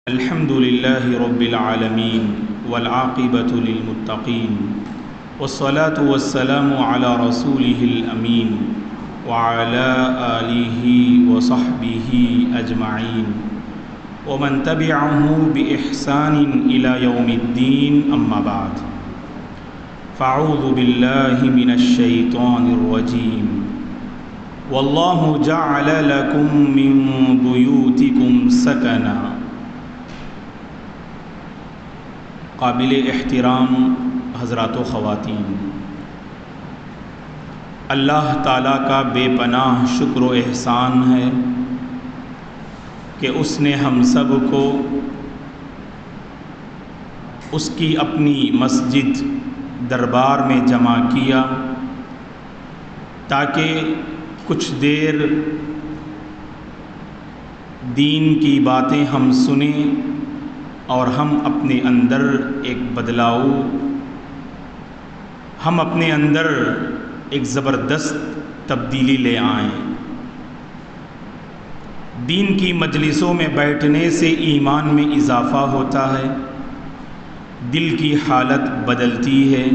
الحمد لله رب العالمين والعاقبة للمتقين والصلاة والسلام على رسوله الأمين وعلى آله وصحبه أجمعين ومن تبعه بإحسان إلى يوم الدين أما بعد فأعوذ بالله من الشيطان الرجيم والله جعل لكم من بيوتكم سكنا۔ قابل احترام حضرات و خواتین، اللہ تعالیٰ کا بے پناہ شکر و احسان ہے کہ اس نے ہم سب کو اس کی اپنی مسجد دربار میں جمع کیا تاکہ کچھ دیر دین کی باتیں ہم سنیں اور ہم اپنے اندر ایک بدلاؤ، ہم اپنے اندر ایک زبردست تبدیلی لے آئیں۔ دین کی مجلسوں میں بیٹھنے سے ایمان میں اضافہ ہوتا ہے، دل کی حالت بدلتی ہے،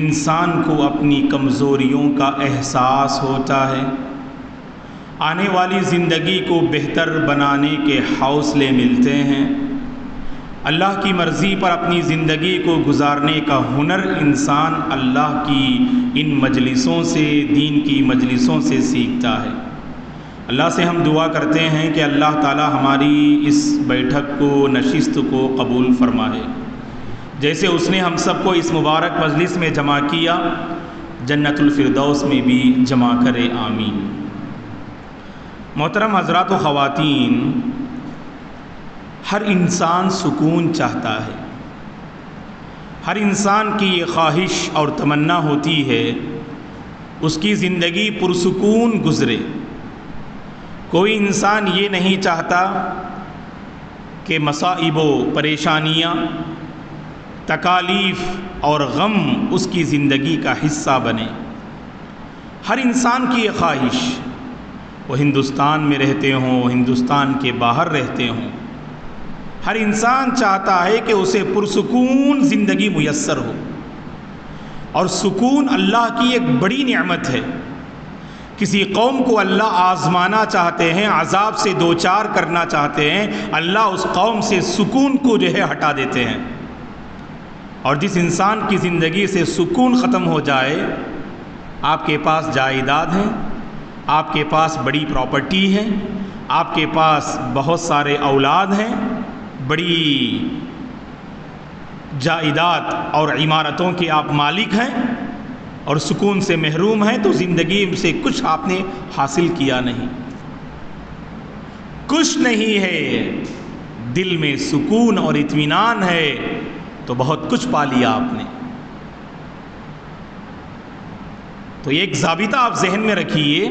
انسان کو اپنی کمزوریوں کا احساس ہوتا ہے، آنے والی زندگی کو بہتر بنانے کے حوصلے ملتے ہیں، اللہ کی مرضی پر اپنی زندگی کو گزارنے کا ہنر انسان اللہ کی ان مجلسوں سے، دین کی مجلسوں سے سیکھتا ہے۔ اللہ سے ہم دعا کرتے ہیں کہ اللہ تعالی ہماری اس بیٹھک کو، نشست کو قبول فرمائے۔ جیسے اس نے ہم سب کو اس مبارک مجلس میں جمع کیا، جنت الفردوس میں بھی جمع کرے، آمین۔ محترم حضرات و خواتین، ہر انسان سکون چاہتا ہے، ہر انسان کی یہ خواہش اور تمنا ہوتی ہے اس کی زندگی پرسکون گزرے۔ کوئی انسان یہ نہیں چاہتا کہ مصائب و پریشانیاں، تکالیف اور غم اس کی زندگی کا حصہ بنے۔ ہر انسان کی یہ خواہش، وہ ہندوستان میں رہتے ہوں، ہندوستان کے باہر رہتے ہوں، ہر انسان چاہتا ہے کہ اسے پرسکون زندگی میسر ہو، اور سکون اللہ کی ایک بڑی نعمت ہے۔ کسی قوم کو اللہ آزمانا چاہتے ہیں، عذاب سے دوچار کرنا چاہتے ہیں، اللہ اس قوم سے سکون کو ہٹا دیتے ہیں۔ اور جس انسان کی زندگی سے سکون ختم ہو جائے، آپ کے پاس جائیداد ہیں، آپ کے پاس بڑی پراپرٹی ہے، آپ کے پاس بہت سارے اولاد ہیں، بڑی جائیداد اور عمارتوں کے آپ مالک ہیں، اور سکون سے محروم ہیں، تو زندگی سے کچھ آپ نے حاصل کیا نہیں، کچھ نہیں ہے۔ دل میں سکون اور اطمینان ہے تو بہت کچھ پا لیا آپ نے۔ تو ایک ضابطہ آپ ذہن میں رکھیے،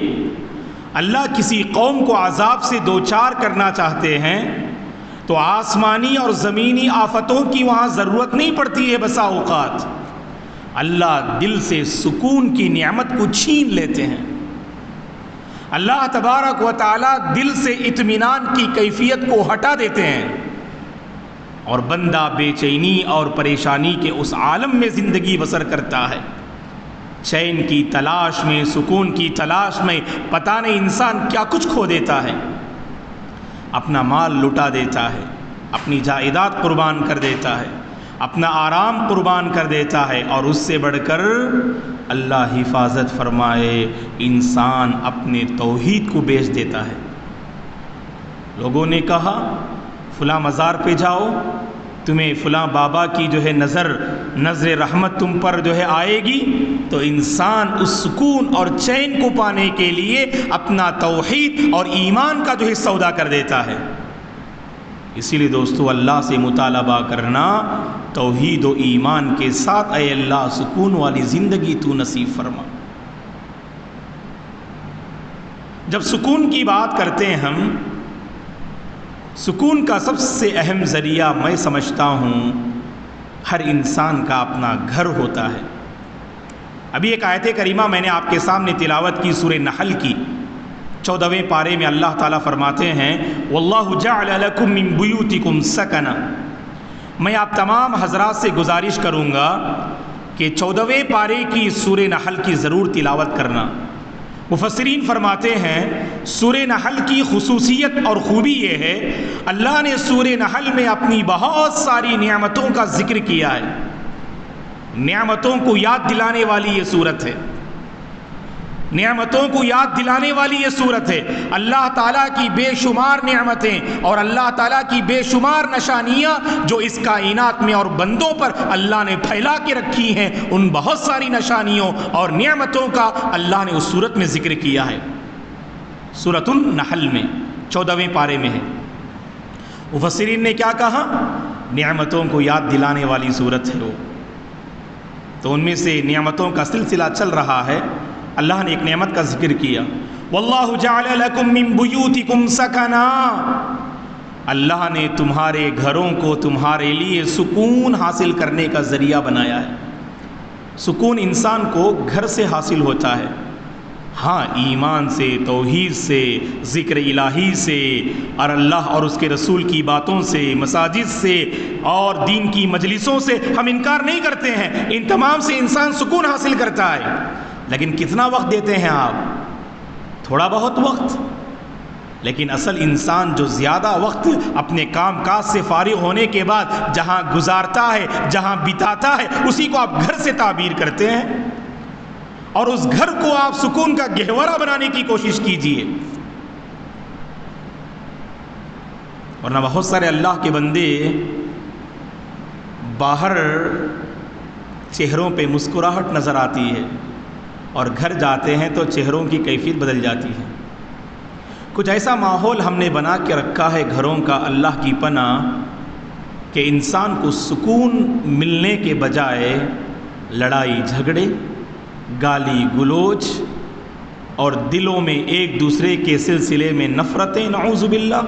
اللہ کسی قوم کو عذاب سے دوچار کرنا چاہتے ہیں تو آسمانی اور زمینی آفتوں کی وہاں ضرورت نہیں پڑتی ہے، بسا اوقات اللہ دل سے سکون کی نعمت کو چھین لیتے ہیں۔ اللہ تبارک و تعالی دل سے اطمینان کی کیفیت کو ہٹا دیتے ہیں، اور بندہ بے چینی اور پریشانی کے اس عالم میں زندگی بسر کرتا ہے، چین کی تلاش میں، سکون کی تلاش میں، پتہ نہیں انسان کیا کچھ کھو دیتا ہے، اپنا مال لٹا دیتا ہے، اپنی جائیداد قربان کر دیتا ہے، اپنا آرام قربان کر دیتا ہے، اور اس سے بڑھ کر اللہ حفاظت فرمائے، انسان اپنے توحید کو بیچ دیتا ہے۔ لوگوں نے کہا فلاں مزار پہ جاؤ، تمہیں فلاں بابا کی نظر رحمت تم پر آئے گی، تو انسان اس سکون اور چین کو پانے کے لیے اپنا توحید اور ایمان کا سودا کر دیتا ہے۔ اسی لیے دوستو، اللہ سے مطالبہ کرنا توحید و ایمان کے ساتھ، اے اللہ سکون والی زندگی تو نصیب فرما۔ جب سکون کی بات کرتے ہیں ہم، سکون کا سب سے اہم ذریعہ میں سمجھتا ہوں ہر انسان کا اپنا گھر ہوتا ہے۔ ابھی ایک آیت کریمہ میں نے آپ کے سامنے تلاوت کی، سورہ نحل کی، 14ویں پارے میں اللہ تعالیٰ فرماتے ہیں واللہ جعل لکم من بیوتکم سکنا. میں آپ تمام حضرات سے گزارش کروں گا کہ 14ویں پارے کی سورہ نحل کی ضرور تلاوت کرنا. مفسرین فرماتے ہیں سورہ نحل کی خصوصیت اور خوبی یہ ہے اللہ نے سورہ نحل میں اپنی بہت ساری نعمتوں کا ذکر کیا ہے. نعمتوں کو یاد دلانے والی یہ سورت ہے. نعمتوں کو یاد دلانے والی یہ صورت ہے. اللہ تعالیٰ کی بے شمار نعمتیں اور اللہ تعالیٰ کی بے شمار نشانیاں جو اس کائنات میں اور بندوں پر اللہ نے پھیلا کے رکھی ہیں، ان بہت ساری نشانیوں اور نعمتوں کا اللہ نے اس صورت میں ذکر کیا ہے. سورۃ النحل میں 14ویں پارے میں ہے. مفسرین نے کیا کہا؟ نعمتوں کو یاد دلانے والی صورت ہے وہ. تو ان میں سے نعمتوں کا سلسلہ چل رہا ہے. اللہ نے ایک نعمت کا ذکر کیا واللہ جعل لکم من بیوتکم سکنا. اللہ نے تمہارے گھروں کو تمہارے لیے سکون حاصل کرنے کا ذریعہ بنایا ہے. سکون انسان کو گھر سے حاصل ہوتا ہے. ہاں، ایمان سے، توحید سے، ذکر الہی سے اور اللہ اور اس کے رسول کی باتوں سے، مساجد سے اور دین کی مجلسوں سے ہم انکار نہیں کرتے ہیں. ان تمام سے انسان سکون حاصل کرتا ہے. لیکن کتنا وقت دیتے ہیں آپ؟ تھوڑا بہت وقت. لیکن اصل انسان جو زیادہ وقت اپنے کام کاج سے فارغ ہونے کے بعد جہاں گزارتا ہے، جہاں بتاتا ہے، اسی کو آپ گھر سے تعبیر کرتے ہیں. اور اس گھر کو آپ سکون کا گہوارہ بنانے کی کوشش کیجئے. ورنہ بہت سارے اللہ کے بندے باہر چہروں پہ مسکراہٹ نظر آتی ہے اور گھر جاتے ہیں تو چہروں کی کیفیت بدل جاتی ہے. کچھ ایسا ماحول ہم نے بنا کے رکھا ہے گھروں کا اللہ کی پناہ کہ انسان کو سکون ملنے کے بجائے لڑائی جھگڑے، گالی گلوچ اور دلوں میں ایک دوسرے کے سلسلے میں نفرتیں، نعوذ باللہ.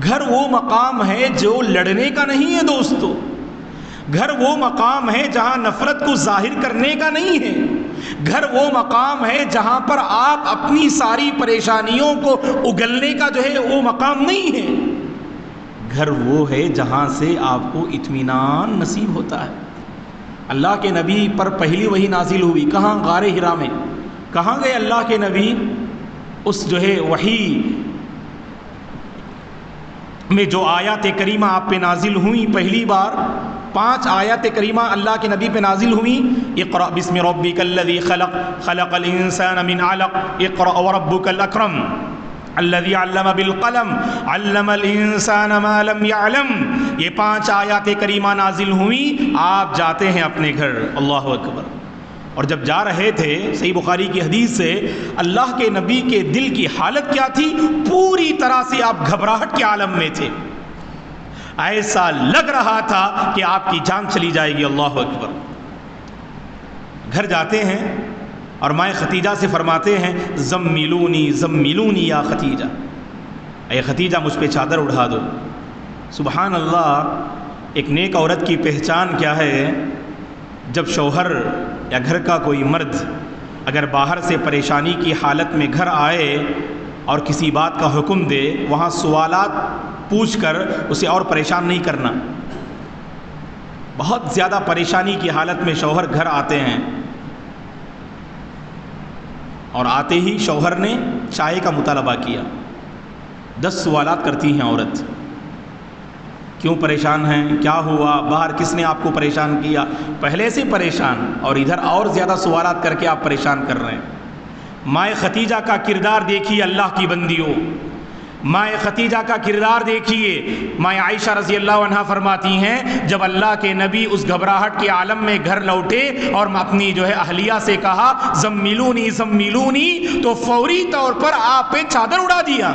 گھر وہ مقام ہے جو لڑنے کا نہیں ہے دوستو. گھر وہ مقام ہے جہاں نفرت کو ظاہر کرنے کا نہیں ہے. گھر وہ مقام ہے جہاں پر آپ اپنی ساری پریشانیوں کو اگلنے کا جو ہے وہ مقام نہیں ہے. گھر وہ ہے جہاں سے آپ کو اطمینان نصیب ہوتا ہے. اللہ کے نبی پر پہلی وحی نازل ہوئی کہاں؟ غار حرا میں. کہاں گئے اللہ کے نبی؟ اس جو ہے وحی میں جو آیات کریمہ آپ پہ نازل ہوئی پہلی بار 5 آیات کریمہ اللہ کے نبی پہ نازل ہوئی. اقرأ بسم ربک الذی خلق خلق الانسان من علق اقرأ وربک الاکرم الذی علم بالقلم علم الانسان ما لم يعلم. یہ 5 آیات کریمہ نازل ہوئی. آپ جاتے ہیں اپنے گھر، اللہ اکبر. اور جب جا رہے تھے، صحیح بخاری کی حدیث سے، اللہ کے نبی کے دل کی حالت کیا تھی؟ پوری طرح سے آپ گھبراہٹ کے عالم میں تھے. ایسا لگ رہا تھا کہ آپ کی جان چلی جائے گی. اللہ اکبر. گھر جاتے ہیں اور مائیں ختیجہ سے فرماتے ہیں زمیلونی زمیلونی یا ختیجہ، اے ختیجہ مجھ پہ چادر اڑا دو. سبحان اللہ. ایک نیک عورت کی پہچان کیا ہے؟ جب شوہر یا گھر کا کوئی مرد اگر باہر سے پریشانی کی حالت میں گھر آئے اور کسی بات کا حکم دے، وہاں سوالات پوچھ کر اسے اور پریشان نہیں کرنا. بہت زیادہ پریشانی کی حالت میں شوہر گھر آتے ہیں اور آتے ہی شوہر نے چائے کا مطالبہ کیا. 10 سوالات کرتی ہیں عورت. کیوں پریشان ہیں؟ کیا ہوا؟ باہر کس نے آپ کو پریشان کیا؟ پہلے سے پریشان اور ادھر اور زیادہ سوالات کر کے آپ پریشان کر رہے ہیں. مائیں ختیجہ کا کردار دیکھیے اللہ کی بندیوں. مائیں ختیجہ کا کردار دیکھیے. مائیں عائشہ رضی اللہ عنہا فرماتی ہیں جب اللہ کے نبی اس گھبراہٹ کے عالم میں گھر لوٹے اور اپنی جو ہے اہلیہ سے کہا زمیلونی زمیلونی، تو فوری طور پر آپ پہ چادر اڑا دیا.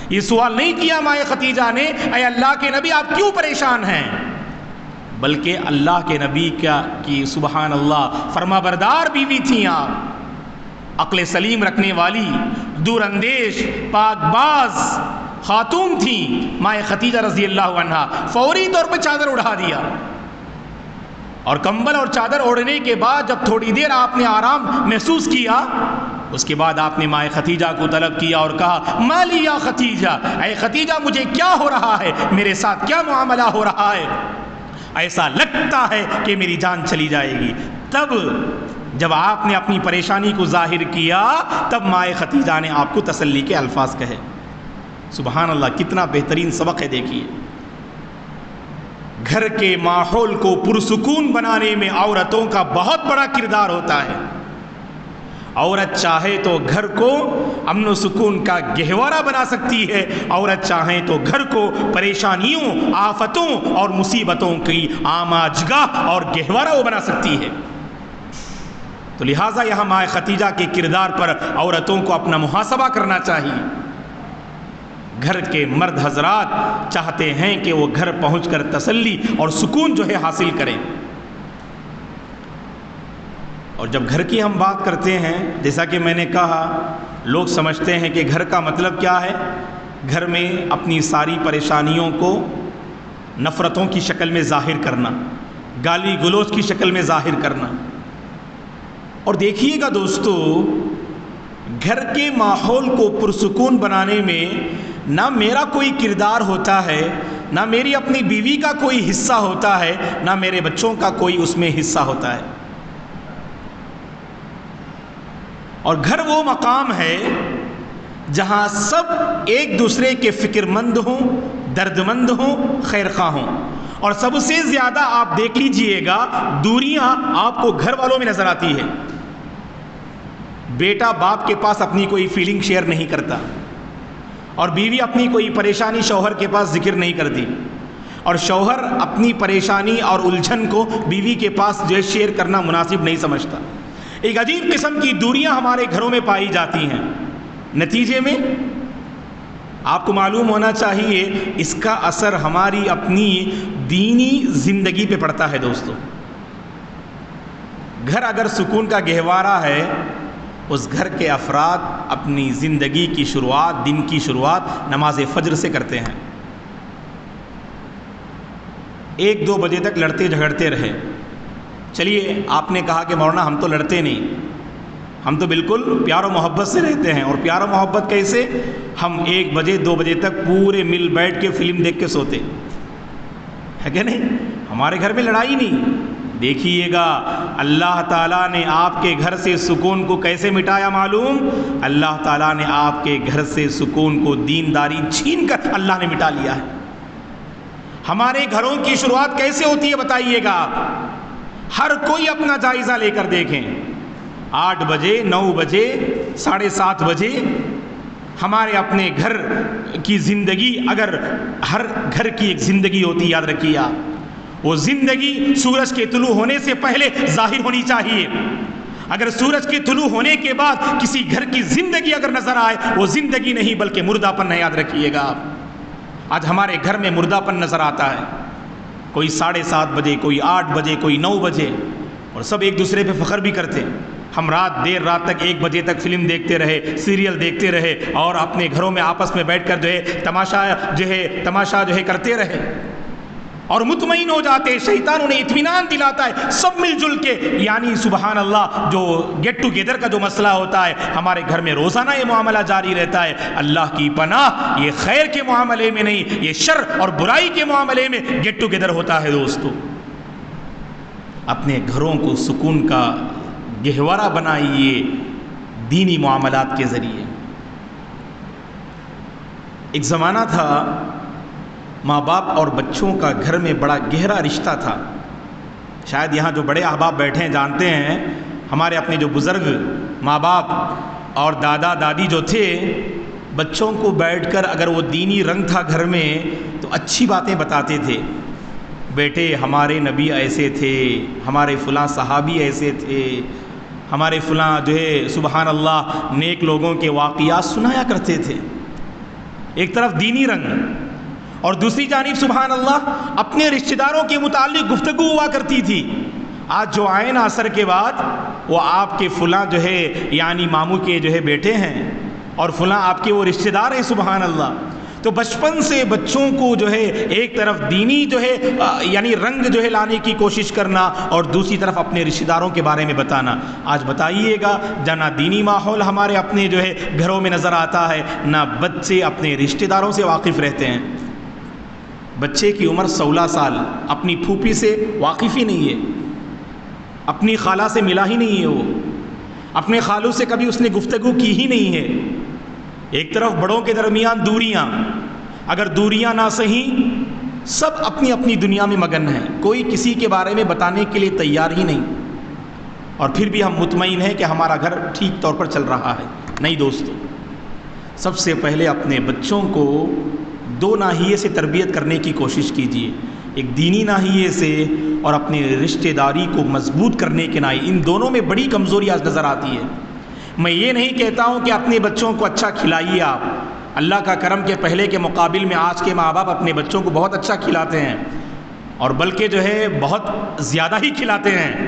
یہ سوال نہیں کیا مائیں ختیجہ نے اے اللہ کے نبی آپ کیوں پریشان ہیں، بلکہ اللہ کے نبی کی سبحان اللہ فرما بردار بیوی تھیں آپ. عقل سلیم رکھنے والی، دور اندیش، پاک باز خاتون تھیں مائیں ختیجہ رضی اللہ عنہا. فوری طور پہ چادر اڑا دیا اور کمبل اور چادر اوڑھنے کے بعد جب تھوڑی دیر آپ نے آرام محسوس کیا اس کے بعد آپ نے مائے ختیجہ کو طلب کیا اور کہا مالی یا ختیجہ، اے ختیجہ مجھے کیا ہو رہا ہے، میرے ساتھ کیا معاملہ ہو رہا ہے، ایسا لگتا ہے کہ میری جان چلی جائے گی۔ تب جب آپ نے اپنی پریشانی کو ظاہر کیا تب مائے ختیجہ نے آپ کو تسلی کے الفاظ کہے۔ سبحان اللہ، کتنا بہترین سبق ہے۔ دیکھیے گھر کے ماحول کو پرسکون بنانے میں عورتوں کا بہت بڑا کردار ہوتا ہے۔ عورت چاہے تو گھر کو امن و سکون کا گہوارہ بنا سکتی ہے، عورت چاہے تو گھر کو پریشانیوں، آفتوں اور مصیبتوں کی آماجگاہ اور گہوارہ وہ بنا سکتی ہے۔ تو لہٰذا یہاں مائے ختیجہ کے کردار پر عورتوں کو اپنا محاسبہ کرنا چاہیے۔ گھر کے مرد حضرات چاہتے ہیں کہ وہ گھر پہنچ کر تسلی اور سکون جو ہے حاصل کریں۔ اور جب گھر کی ہم بات کرتے ہیں، جیسا کہ میں نے کہا، لوگ سمجھتے ہیں کہ گھر کا مطلب کیا ہے؟ گھر میں اپنی ساری پریشانیوں کو نفرتوں کی شکل میں ظاہر کرنا، گالی گلوچ کی شکل میں ظاہر کرنا۔ اور دیکھیے گا دوستو، گھر کے ماحول کو پرسکون بنانے میں نہ میرا کوئی کردار ہوتا ہے، نہ میری اپنی بیوی کا کوئی حصہ ہوتا ہے، نہ میرے بچوں کا کوئی اس میں حصہ ہوتا ہے۔ اور گھر وہ مقام ہے جہاں سب ایک دوسرے کے فکر مند ہوں، درد مند ہوں، خیر خواہ ہوں۔ اور سب سے زیادہ آپ دیکھ لیجئے گا دوریاں آپ کو گھر والوں میں نظر آتی ہے۔ بیٹا باپ کے پاس اپنی کوئی فیلنگ شیئر نہیں کرتا، اور بیوی اپنی کوئی پریشانی شوہر کے پاس ذکر نہیں کرتی، اور شوہر اپنی پریشانی اور الجھن کو بیوی کے پاس جو شیئر کرنا مناسب نہیں سمجھتا۔ ایک عجیب قسم کی دوریاں ہمارے گھروں میں پائی جاتی ہیں۔ نتیجے میں آپ کو معلوم ہونا چاہیے اس کا اثر ہماری اپنی دینی زندگی پہ پڑتا ہے۔ دوستو، گھر اگر سکون کا گہوارہ ہے، اس گھر کے افراد اپنی زندگی کی شروعات، دن کی شروعات نماز فجر سے کرتے ہیں۔ 1-2 بجے تک لڑتے جھگڑتے رہے، چلیے آپ نے کہا کہ مولانا ہم تو لڑتے نہیں، ہم تو بالکل پیار و محبت سے رہتے ہیں۔ اور پیار و محبت کیسے؟ ہم 1 بجے 2 بجے تک پورے مل بیٹھ کے فلم دیکھ کے سوتے ہے کہ نہیں؟ ہمارے گھر میں لڑائی نہیں۔ دیکھیے گا اللہ تعالیٰ نے آپ کے گھر سے سکون کو کیسے مٹایا معلوم؟ اللہ تعالیٰ نے آپ کے گھر سے سکون کو دینداری چھین کر اللہ نے مٹا لیا ہے۔ ہمارے گھروں کی شروعات کیسے ہوتی ہے بتائیے گا؟ ہر کوئی اپنا جائزہ لے کر دیکھیں۔ 8 بجے، 9 بجے، 7:30 بجے ہمارے اپنے گھر کی زندگی، اگر ہر گھر کی ایک زندگی ہوتی، یاد رکھیے آپ، وہ زندگی سورج کے طلوع ہونے سے پہلے ظاہر ہونی چاہیے۔ اگر سورج کے طلوع ہونے کے بعد کسی گھر کی زندگی اگر نظر آئے، وہ زندگی نہیں بلکہ مردہ پن ہے، یاد رکھیے گا آپ۔ آج ہمارے گھر میں مردہ پن نظر آتا ہے، کوئی 7:30 بجے، کوئی 8 بجے، کوئی 9 بجے، اور سب ایک دوسرے پہ فخر بھی کرتے۔ ہم دیر رات تک 1 بجے تک فلم دیکھتے رہے، سیریل دیکھتے رہے، اور اپنے گھروں میں آپس میں بیٹھ کر تماشا کرتے رہے، اور مطمئن ہو جاتے۔ شیطان انہیں اطمینان دلاتا ہے، سب مل جل کے، یعنی سبحان اللہ، جو گیٹ ٹوگیدر کا جو مسئلہ ہوتا ہے ہمارے گھر میں روزانہ یہ معاملہ جاری رہتا ہے۔ اللہ کی پناہ، یہ خیر کے معاملے میں نہیں، یہ شر اور برائی کے معاملے میں گیٹ ٹوگیدر ہوتا ہے۔ دوستو، اپنے گھروں کو سکون کا گہوارہ بنائیے دینی معاملات کے ذریعے۔ ایک زمانہ تھا ماں باپ اور بچوں کا گھر میں بڑا گہرا رشتہ تھا۔ شاید یہاں جو بڑے احباب بیٹھے ہیں جانتے ہیں، ہمارے اپنے جو بزرگ ماں باپ اور دادا دادی جو تھے، بچوں کو بیٹھ کر اگر وہ دینی رنگ تھا گھر میں تو اچھی باتیں بتاتے تھے۔ بیٹے ہمارے نبی ایسے تھے، ہمارے فلاں صحابی ایسے تھے، ہمارے فلاں جو ہے سبحان اللہ نیک لوگوں کے واقعات سنایا کرتے تھے۔ ایک طرف دینی رنگ، اور دوسری جانب سبحان اللہ اپنے رشتہ داروں کے متعلق گفتگو ہوا کرتی تھی۔ آج جو آئے نا عصر کے بعد، وہ آپ کے فلاں جو ہے یعنی ماموں کے جو ہے بیٹے ہیں، اور فلاں آپ کے وہ رشتہ دار ہیں، سبحان اللہ۔ تو بچپن سے بچوں کو جو ہے ایک طرف دینی جو ہے یعنی رنگ جو ہے لانے کی کوشش کرنا اور دوسری طرف اپنے رشتہ داروں کے بارے میں بتانا. آج بتائیے گا نہ دینی ماحول ہمارے اپنے جو ہے گھروں میں نظر آتا ہے، نہ بچے اپنے رشتہ داروں سے واقف رہتے ہیں. بچے کی عمر 16 سال، اپنی پھوپھی سے واقف ہی نہیں ہے، اپنی خالہ سے ملا ہی نہیں ہے، وہ اپنے خالوں سے کبھی اس نے گفتگو کی ہی نہیں ہے. ایک طرف بڑوں کے درمیان دوریاں، اگر دوریاں نہ صحیح، سب اپنی اپنی دنیا میں مگن ہیں، کوئی کسی کے بارے میں بتانے کے لیے تیار ہی نہیں، اور پھر بھی ہم مطمئن ہیں کہ ہمارا گھر ٹھیک طور پر چل رہا ہے. نہیں دوستو، سب سے پہلے اپنے بچوں کو دو ناحیے سے تربیت کرنے کی کوشش کیجیے، ایک دینی ناحیے سے اور اپنے رشتہ داری کو مضبوط کرنے کے ناحیے. ان دونوں میں بڑی کمزوری آج نظر آتی ہے. میں یہ نہیں کہتا ہوں کہ اپنے بچوں کو اچھا کھلائیے آپ، اللہ کا کرم کے پہلے کے مقابل میں آج کے ماں باپ اپنے بچوں کو بہت اچھا کھلاتے ہیں، اور بلکہ جو ہے بہت زیادہ ہی کھلاتے ہیں.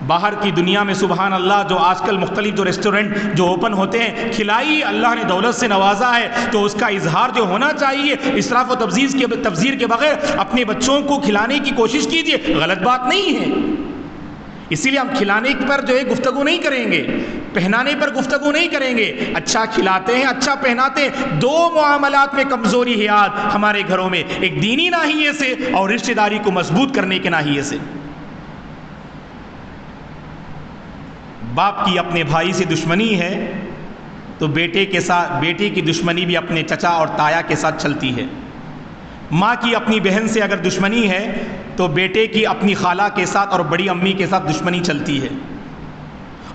باہر کی دنیا میں سبحان اللہ جو آج کل مختلف جو ریسٹورنٹ جو اوپن ہوتے ہیں، کھلائیے، اللہ نے دولت سے نوازا ہے تو اس کا اظہار جو ہونا چاہیے اسراف و تبذیر کے بغیر اپنے بچوں کو کھلانے کی کوشش کیجیے، غلط بات نہیں ہے. اسی لیے ہم کھلانے پر جو ہے گفتگو نہیں کریں گے، پہنانے پر گفتگو نہیں کریں گے. اچھا کھلاتے ہیں، اچھا پہناتے ہیں. دو معاملات میں کمزوری ہے آج ہمارے گھروں میں، ایک دینی ناحیے سے اور رشتہ داری کو مضبوط کرنے کے ناحیے سے. باپ کی اپنے بھائی سے دشمنی ہے تو بیٹے کی دشمنی بھی اپنے چچا اور تایا کے ساتھ چلتی ہے. ماں کی اپنی بہن سے اگر دشمنی ہے تو بیٹے کی اپنی خالہ کے ساتھ اور بڑی امی کے ساتھ دشمنی چلتی ہے.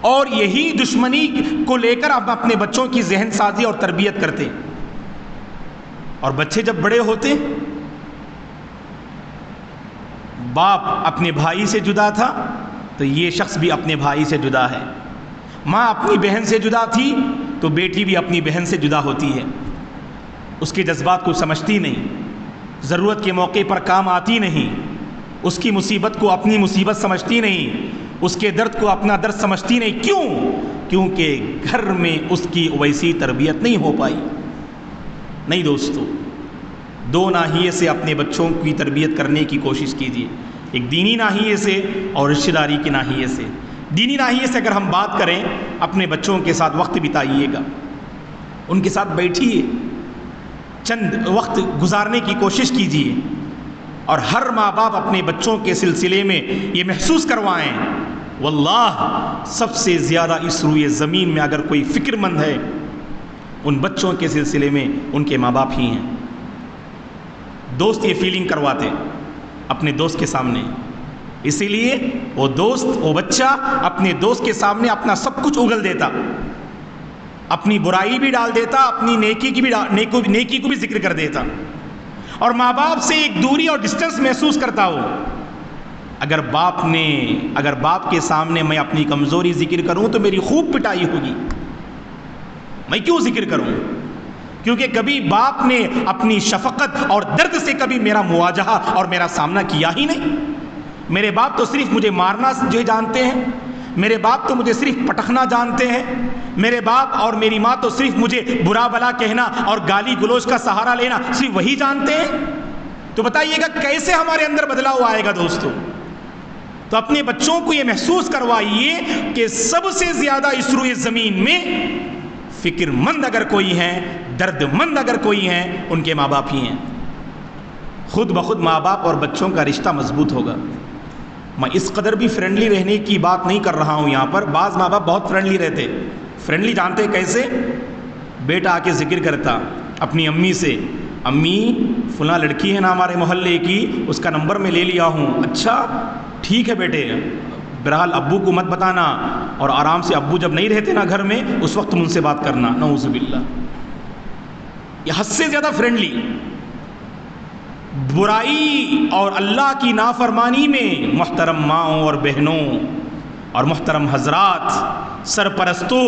اور یہی دشمنی کو لے کر اب اپنے بچوں کی ذہن سازی اور تربیت کرتے. اور بچے جب بڑے ہوتے، باپ اپنے بھائی سے جدا تھا تو یہ شخص بھی اپنے بھائی سے جدا ہے. ماں اپنی بہن سے جدا تھی تو بیٹی بھی اپنی بہن سے جدا ہوتی ہے. اس کے جذبات کو سمجھتی نہیں، ضرورت کے موقع پر کام آتی نہیں، اس کی مصیبت کو اپنی مصیبت سمجھتی نہیں، اس کے درد کو اپنا درد سمجھتی نہیں. کیوں؟ کیونکہ گھر میں اس کی ویسی تربیت نہیں ہو پائی. نہیں دوستو، دو ناحیے سے اپنے بچوں کی تربیت کرنے کی کوشش کیجیے، ایک دینی ناحیے سے اور رشتہ داری کی ناحیے سے. دینی ناحیے سے اگر ہم بات کریں، اپنے بچوں کے ساتھ وقت بتائیے گا، ان کے ساتھ بیٹھیے، چند وقت گزارنے کی کوشش کیجیے. اور ہر ماں باپ اپنے بچوں کے سلسلے میں یہ محسوس کروائیں، واللہ سب سے زیادہ اس روئے زمین میں اگر کوئی فکر مند ہے ان بچوں کے سلسلے میں ان کے ماں باپ ہی ہیں. دوست یہ فیلنگ کرواتے اپنے دوست کے سامنے، اسی لیے وہ بچہ اپنے دوست کے سامنے اپنا سب کچھ اگل دیتا، اپنی برائی بھی ڈال دیتا، اپنی نیکی کو بھی ذکر کر دیتا، اور ماں باپ سے ایک دوری اور ڈسٹنس محسوس کرتا ہو. اگر باپ کے سامنے میں اپنی کمزوری ذکر کروں تو میری خوب پٹائی ہوگی. میں کیوں ذکر کروں؟ کیونکہ کبھی باپ نے اپنی شفقت اور درد سے کبھی میرا مواجہہ اور میرا سامنا کیا ہی نہیں. میرے باپ تو صرف مجھے مارنا جو جانتے ہیں، میرے باپ تو مجھے صرف پٹخنا جانتے ہیں، میرے باپ اور میری ماں تو صرف مجھے برا بلا کہنا اور گالی گلوچ کا سہارا لینا صرف وہی جانتے ہیں. تو بتائیے گا کیسے ہمارے اندر بدلاؤ آئے گا دوستو؟ تو اپنے بچوں کو یہ محسوس کروائیے کہ سب سے زیادہ اس روئے زمین میں فکر مند اگر کوئی ہیں، درد مند اگر کوئی ہیں، ان کے ماں باپ ہی ہیں. خود بخود ماں باپ اور بچوں کا رشتہ مضبوط ہوگا. میں اس قدر بھی فرینڈلی رہنے کی بات نہیں کر رہا ہوں یہاں پر. بعض ماں باپ بہت فرینڈلی رہتے. فرینڈلی جانتے کیسے؟ بیٹا آ کے ذکر کرتا اپنی امی سے، امی فلاں لڑکی ہے نا ہمارے محلے کی، اس کا نمبر میں لے لیا ہوں. اچھا ٹھیک ہے بیٹے، بہرحال ابو کو مت بتانا، اور آرام سے ابو جب نہیں رہتے نا گھر میں اس وقت تم ان سے بات کرنا. نعوذ باللہ، یہ حد سے زیادہ فرینڈلی. برائی اور اللہ کی نافرمانی میں محترم ماؤں اور بہنوں اور محترم حضرات، سرپرستوں،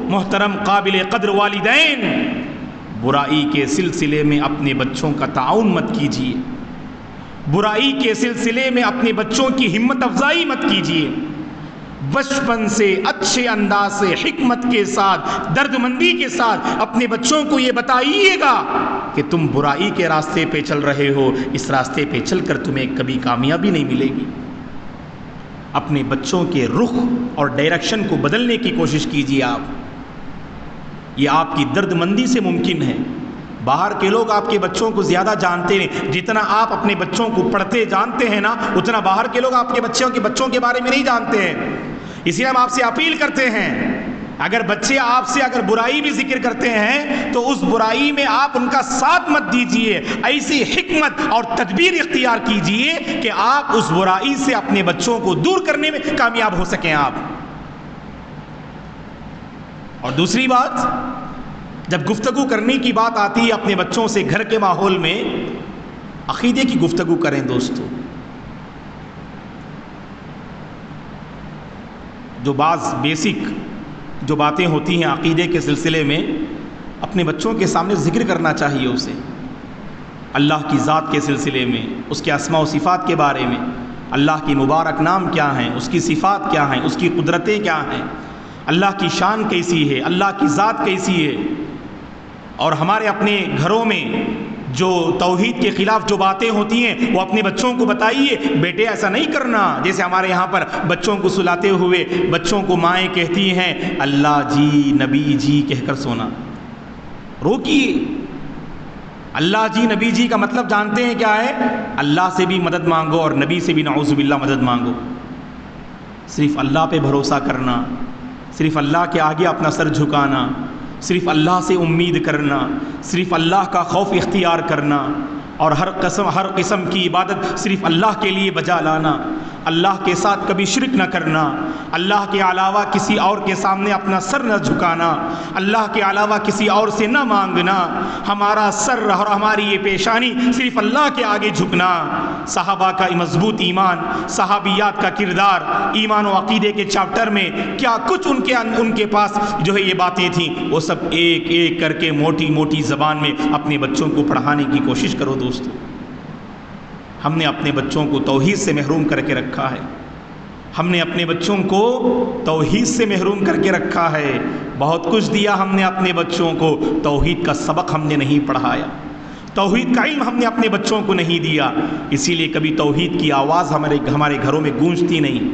محترم قابل قدر والدین، برائی کے سلسلے میں اپنے بچوں کا تعاون مت کیجیے. برائی کے سلسلے میں اپنے بچوں کی ہمت افزائی مت کیجیے. بچپن سے اچھے انداز سے، حکمت کے ساتھ، درد مندی کے ساتھ اپنے بچوں کو یہ بتائیے گا کہ تم برائی کے راستے پہ چل رہے ہو، اس راستے پہ چل کر تمہیں کبھی کامیابی نہیں ملے گی۔ اپنے بچوں کے رخ اور ڈائریکشن کو بدلنے کی کوشش کیجیے آپ، یہ آپ کی درد مندی سے ممکن ہے۔ باہر کے لوگ آپ کے بچوں کو زیادہ جانتے ہیں، جتنا آپ اپنے بچوں کو پڑھتے جانتے ہیں نا، اتنا باہر کے لوگ آپ کے بچوں کے بارے میں نہیں جانتے ہیں۔ اس لیے ہم آپ سے اپیل کرتے ہیں، اگر بچے آپ سے اگر برائی بھی ذکر کرتے ہیں تو اس برائی میں آپ ان کا ساتھ مت دیجیے، ایسی حکمت اور تدبیر اختیار کیجیے کہ آپ اس برائی سے اپنے بچوں کو دور کرنے میں کامیاب ہو سکیں آپ۔ اور دوسری بات، جب گفتگو کرنے کی بات آتی ہے اپنے بچوں سے گھر کے ماحول میں، عقیدے کی گفتگو کریں دوستو۔ جو بعض بیسک جو باتیں ہوتی ہیں عقیدے کے سلسلے میں اپنے بچوں کے سامنے ذکر کرنا چاہیے اسے، اللہ کی ذات کے سلسلے میں، اس کے اسماء و صفات کے بارے میں، اللہ کی مبارک نام کیا ہیں، اس کی صفات کیا ہیں، اس کی قدرتیں کیا ہیں، اللہ کی شان کیسی ہے، اللہ کی ذات کیسی ہے۔ اور ہمارے اپنے گھروں میں جو توحید کے خلاف جو باتیں ہوتی ہیں وہ اپنے بچوں کو بتائیے، بیٹے ایسا نہیں کرنا۔ جیسے ہمارے یہاں پر بچوں کو سلاتے ہوئے بچوں کو مائیں کہتی ہیں اللہ جی نبی جی کہہ کر سونا، روکیے۔ اللہ جی نبی جی کا مطلب جانتے ہیں کیا ہے؟ اللہ سے بھی مدد مانگو اور نبی سے بھی نعوذ باللہ مدد مانگو۔ صرف اللہ پہ بھروسہ کرنا، صرف اللہ کے آگے اپنا سر جھکانا، صرف اللہ سے امید کرنا، صرف اللہ کا خوف اختیار کرنا، اور ہر قسم کی عبادت صرف اللہ کے لیے بجا لانا، اللہ کے ساتھ کبھی شرک نہ کرنا، اللہ کے علاوہ کسی اور کے سامنے اپنا سر نہ جھکانا، اللہ کے علاوہ کسی اور سے نہ مانگنا، ہمارا سر اور ہماری یہ پیشانی صرف اللہ کے آگے جھکنا۔ صحابہ کا مضبوط ایمان، صحابیات کا کردار، ایمان و عقیدے کے چیپٹر میں کیا کچھ ان کے پاس جو ہے یہ باتیں تھیں، وہ سب ایک ایک کر کے موٹی موٹی زبان میں اپنے بچوں کو پڑھانے کی کوشش کرو دوستو۔ ہم نے اپنے بچوں کو توحید سے محروم کر کے رکھا ہے، ہم نے اپنے بچوں کو توحید سے محروم کر کے رکھا ہے۔ بہت کچھ دیا ہم نے اپنے بچوں کو، توحید کا سبق ہم نے نہیں پڑھایا، توحید کا علم ہم نے اپنے بچوں کو نہیں دیا، اسی لیے کبھی توحید کی آواز ہمارے گھروں میں گونجتی نہیں۔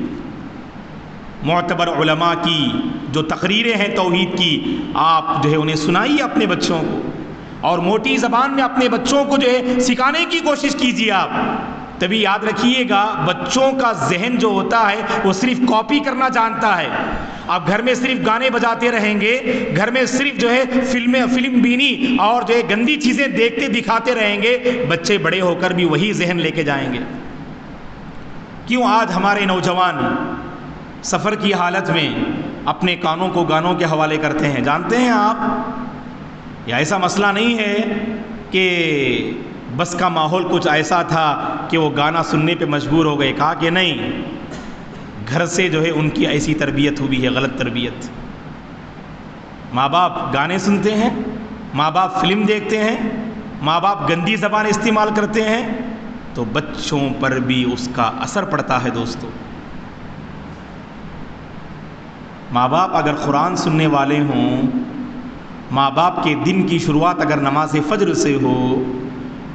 معتبر علماء کی جو تقریریں ہیں توحید کی، آپ جو ہے انہیں سنائیے اپنے بچوں کو، اور موٹی زبان میں اپنے بچوں کو جو ہے سکھانے کی کوشش کیجیے آپ۔ تبھی یاد رکھیے گا بچوں کا ذہن جو ہوتا ہے وہ صرف کاپی کرنا جانتا ہے۔ آپ گھر میں صرف گانے بجاتے رہیں گے، گھر میں صرف جو ہے فلم بینی اور جو ہے گندی چیزیں دیکھتے دکھاتے رہیں گے، بچے بڑے ہو کر بھی وہی ذہن لے کے جائیں گے۔ کیوں آج ہمارے نوجوان سفر کی حالت میں اپنے کانوں کو گانوں کے حوالے کرتے ہیں؟ جانتے ہیں آپ، یہ ایسا مسئلہ نہیں ہے کہ بس کا ماحول کچھ ایسا تھا کہ وہ گانا سننے پہ مجبور ہو گئے، کہا کہ نہیں، گھر سے جو ہے ان کی ایسی تربیت ہوئی ہے، غلط تربیت۔ ماں باپ گانے سنتے ہیں، ماں باپ فلم دیکھتے ہیں، ماں باپ گندی زبان استعمال کرتے ہیں، تو بچوں پر بھی اس کا اثر پڑتا ہے دوستو۔ ماں باپ اگر قرآن سننے والے ہوں، ماں باپ کے دن کی شروعات اگر نماز فجر سے ہو،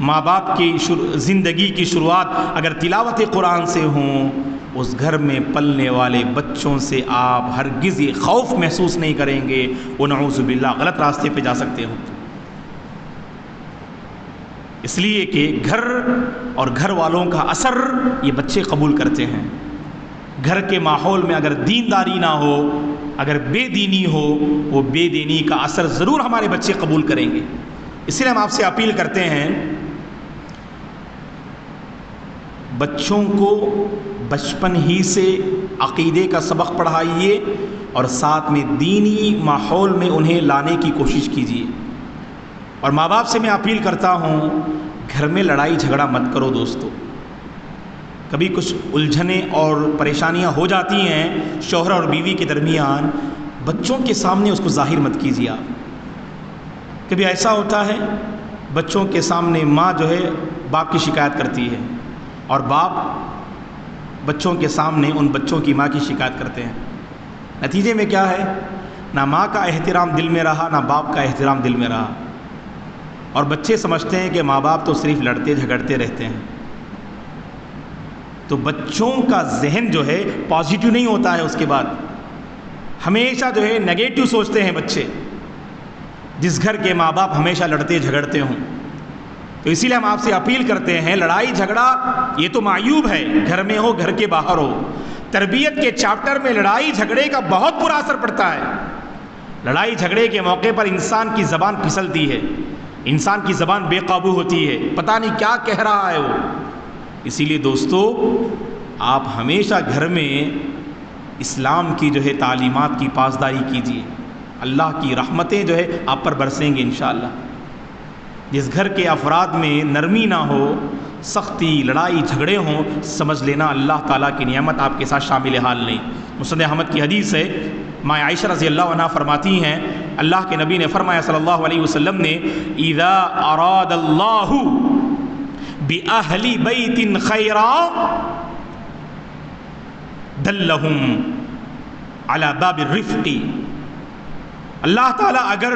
ماں باپ کی زندگی کی شروعات اگر تلاوت قرآن سے ہوں، اس گھر میں پلنے والے بچوں سے آپ ہرگز یہ خوف محسوس نہیں کریں گے وہ نعوذ باللہ غلط راستے پہ جا سکتے ہوں۔ اس لیے کہ گھر اور گھر والوں کا اثر یہ بچے قبول کرتے ہیں۔ گھر کے ماحول میں اگر دینداری نہ ہو، اگر بے دینی ہو، وہ بے دینی کا اثر ضرور ہمارے بچے قبول کریں گے۔ اس لیے ہم آپ سے اپیل کرتے ہیں، بچوں کو بچپن ہی سے عقیدے کا سبق پڑھائیے اور ساتھ میں دینی ماحول میں انہیں لانے کی کوشش کیجیے۔ اور ماں باپ سے میں اپیل کرتا ہوں، گھر میں لڑائی جھگڑا مت کرو دوستو۔ کبھی کچھ الجھنیں اور پریشانیاں ہو جاتی ہیں شوہر اور بیوی کے درمیان، بچوں کے سامنے اس کو ظاہر مت کیجیے آپ۔ کبھی ایسا ہوتا ہے بچوں کے سامنے ماں جو ہے باپ کی شکایت کرتی ہے، اور باپ بچوں کے سامنے ان بچوں کی ماں کی شکایت کرتے ہیں۔ نتیجے میں کیا ہے؟ نہ ماں کا احترام دل میں رہا، نہ باپ کا احترام دل میں رہا۔ اور بچے سمجھتے ہیں کہ ماں باپ تو صرف لڑتے جھگڑتے رہتے ہیں. تو بچوں کا ذہن جو ہے پازیٹیو نہیں ہوتا ہے، اس کے بعد ہمیشہ جو ہے نگیٹو سوچتے ہیں بچے، جس گھر کے ماں باپ ہمیشہ لڑتے جھگڑتے ہوں. تو اسی لیے ہم آپ سے اپیل کرتے ہیں، لڑائی جھگڑا یہ تو معیوب ہے، گھر میں ہو گھر کے باہر ہو. تربیت کے چیپٹر میں لڑائی جھگڑے کا بہت برا اثر پڑتا ہے. لڑائی جھگڑے کے موقع پر انسان کی زبان پھسلتی ہے، انسان کی زبان بے قابو ہوتی ہے، پتہ نہیں کیا کہہ رہا ہے وہ. اسی لیے دوستو، آپ ہمیشہ گھر میں اسلام کی جو ہے تعلیمات کی پاسداری کیجیے. اللہ کی رحمتیں جو ہے آپ پر برسیں گے انشاءاللہ. جس گھر کے افراد میں نرمی نہ ہو، سختی، لڑائی جھگڑے ہوں، سمجھ لینا اللہ تعالیٰ کی نعمت آپ کے ساتھ شامل حال نہیں. مسند احمد کی حدیث ہے، ماں عائشہ رضی اللہ عنہ فرماتی ہیں، اللہ کے نبی نے فرمایا صلی اللہ علیہ وسلم نے، اذا اراد اللہ بأہل بیت خیرا دلہم علی باب الرفق. اللہ تعالیٰ اگر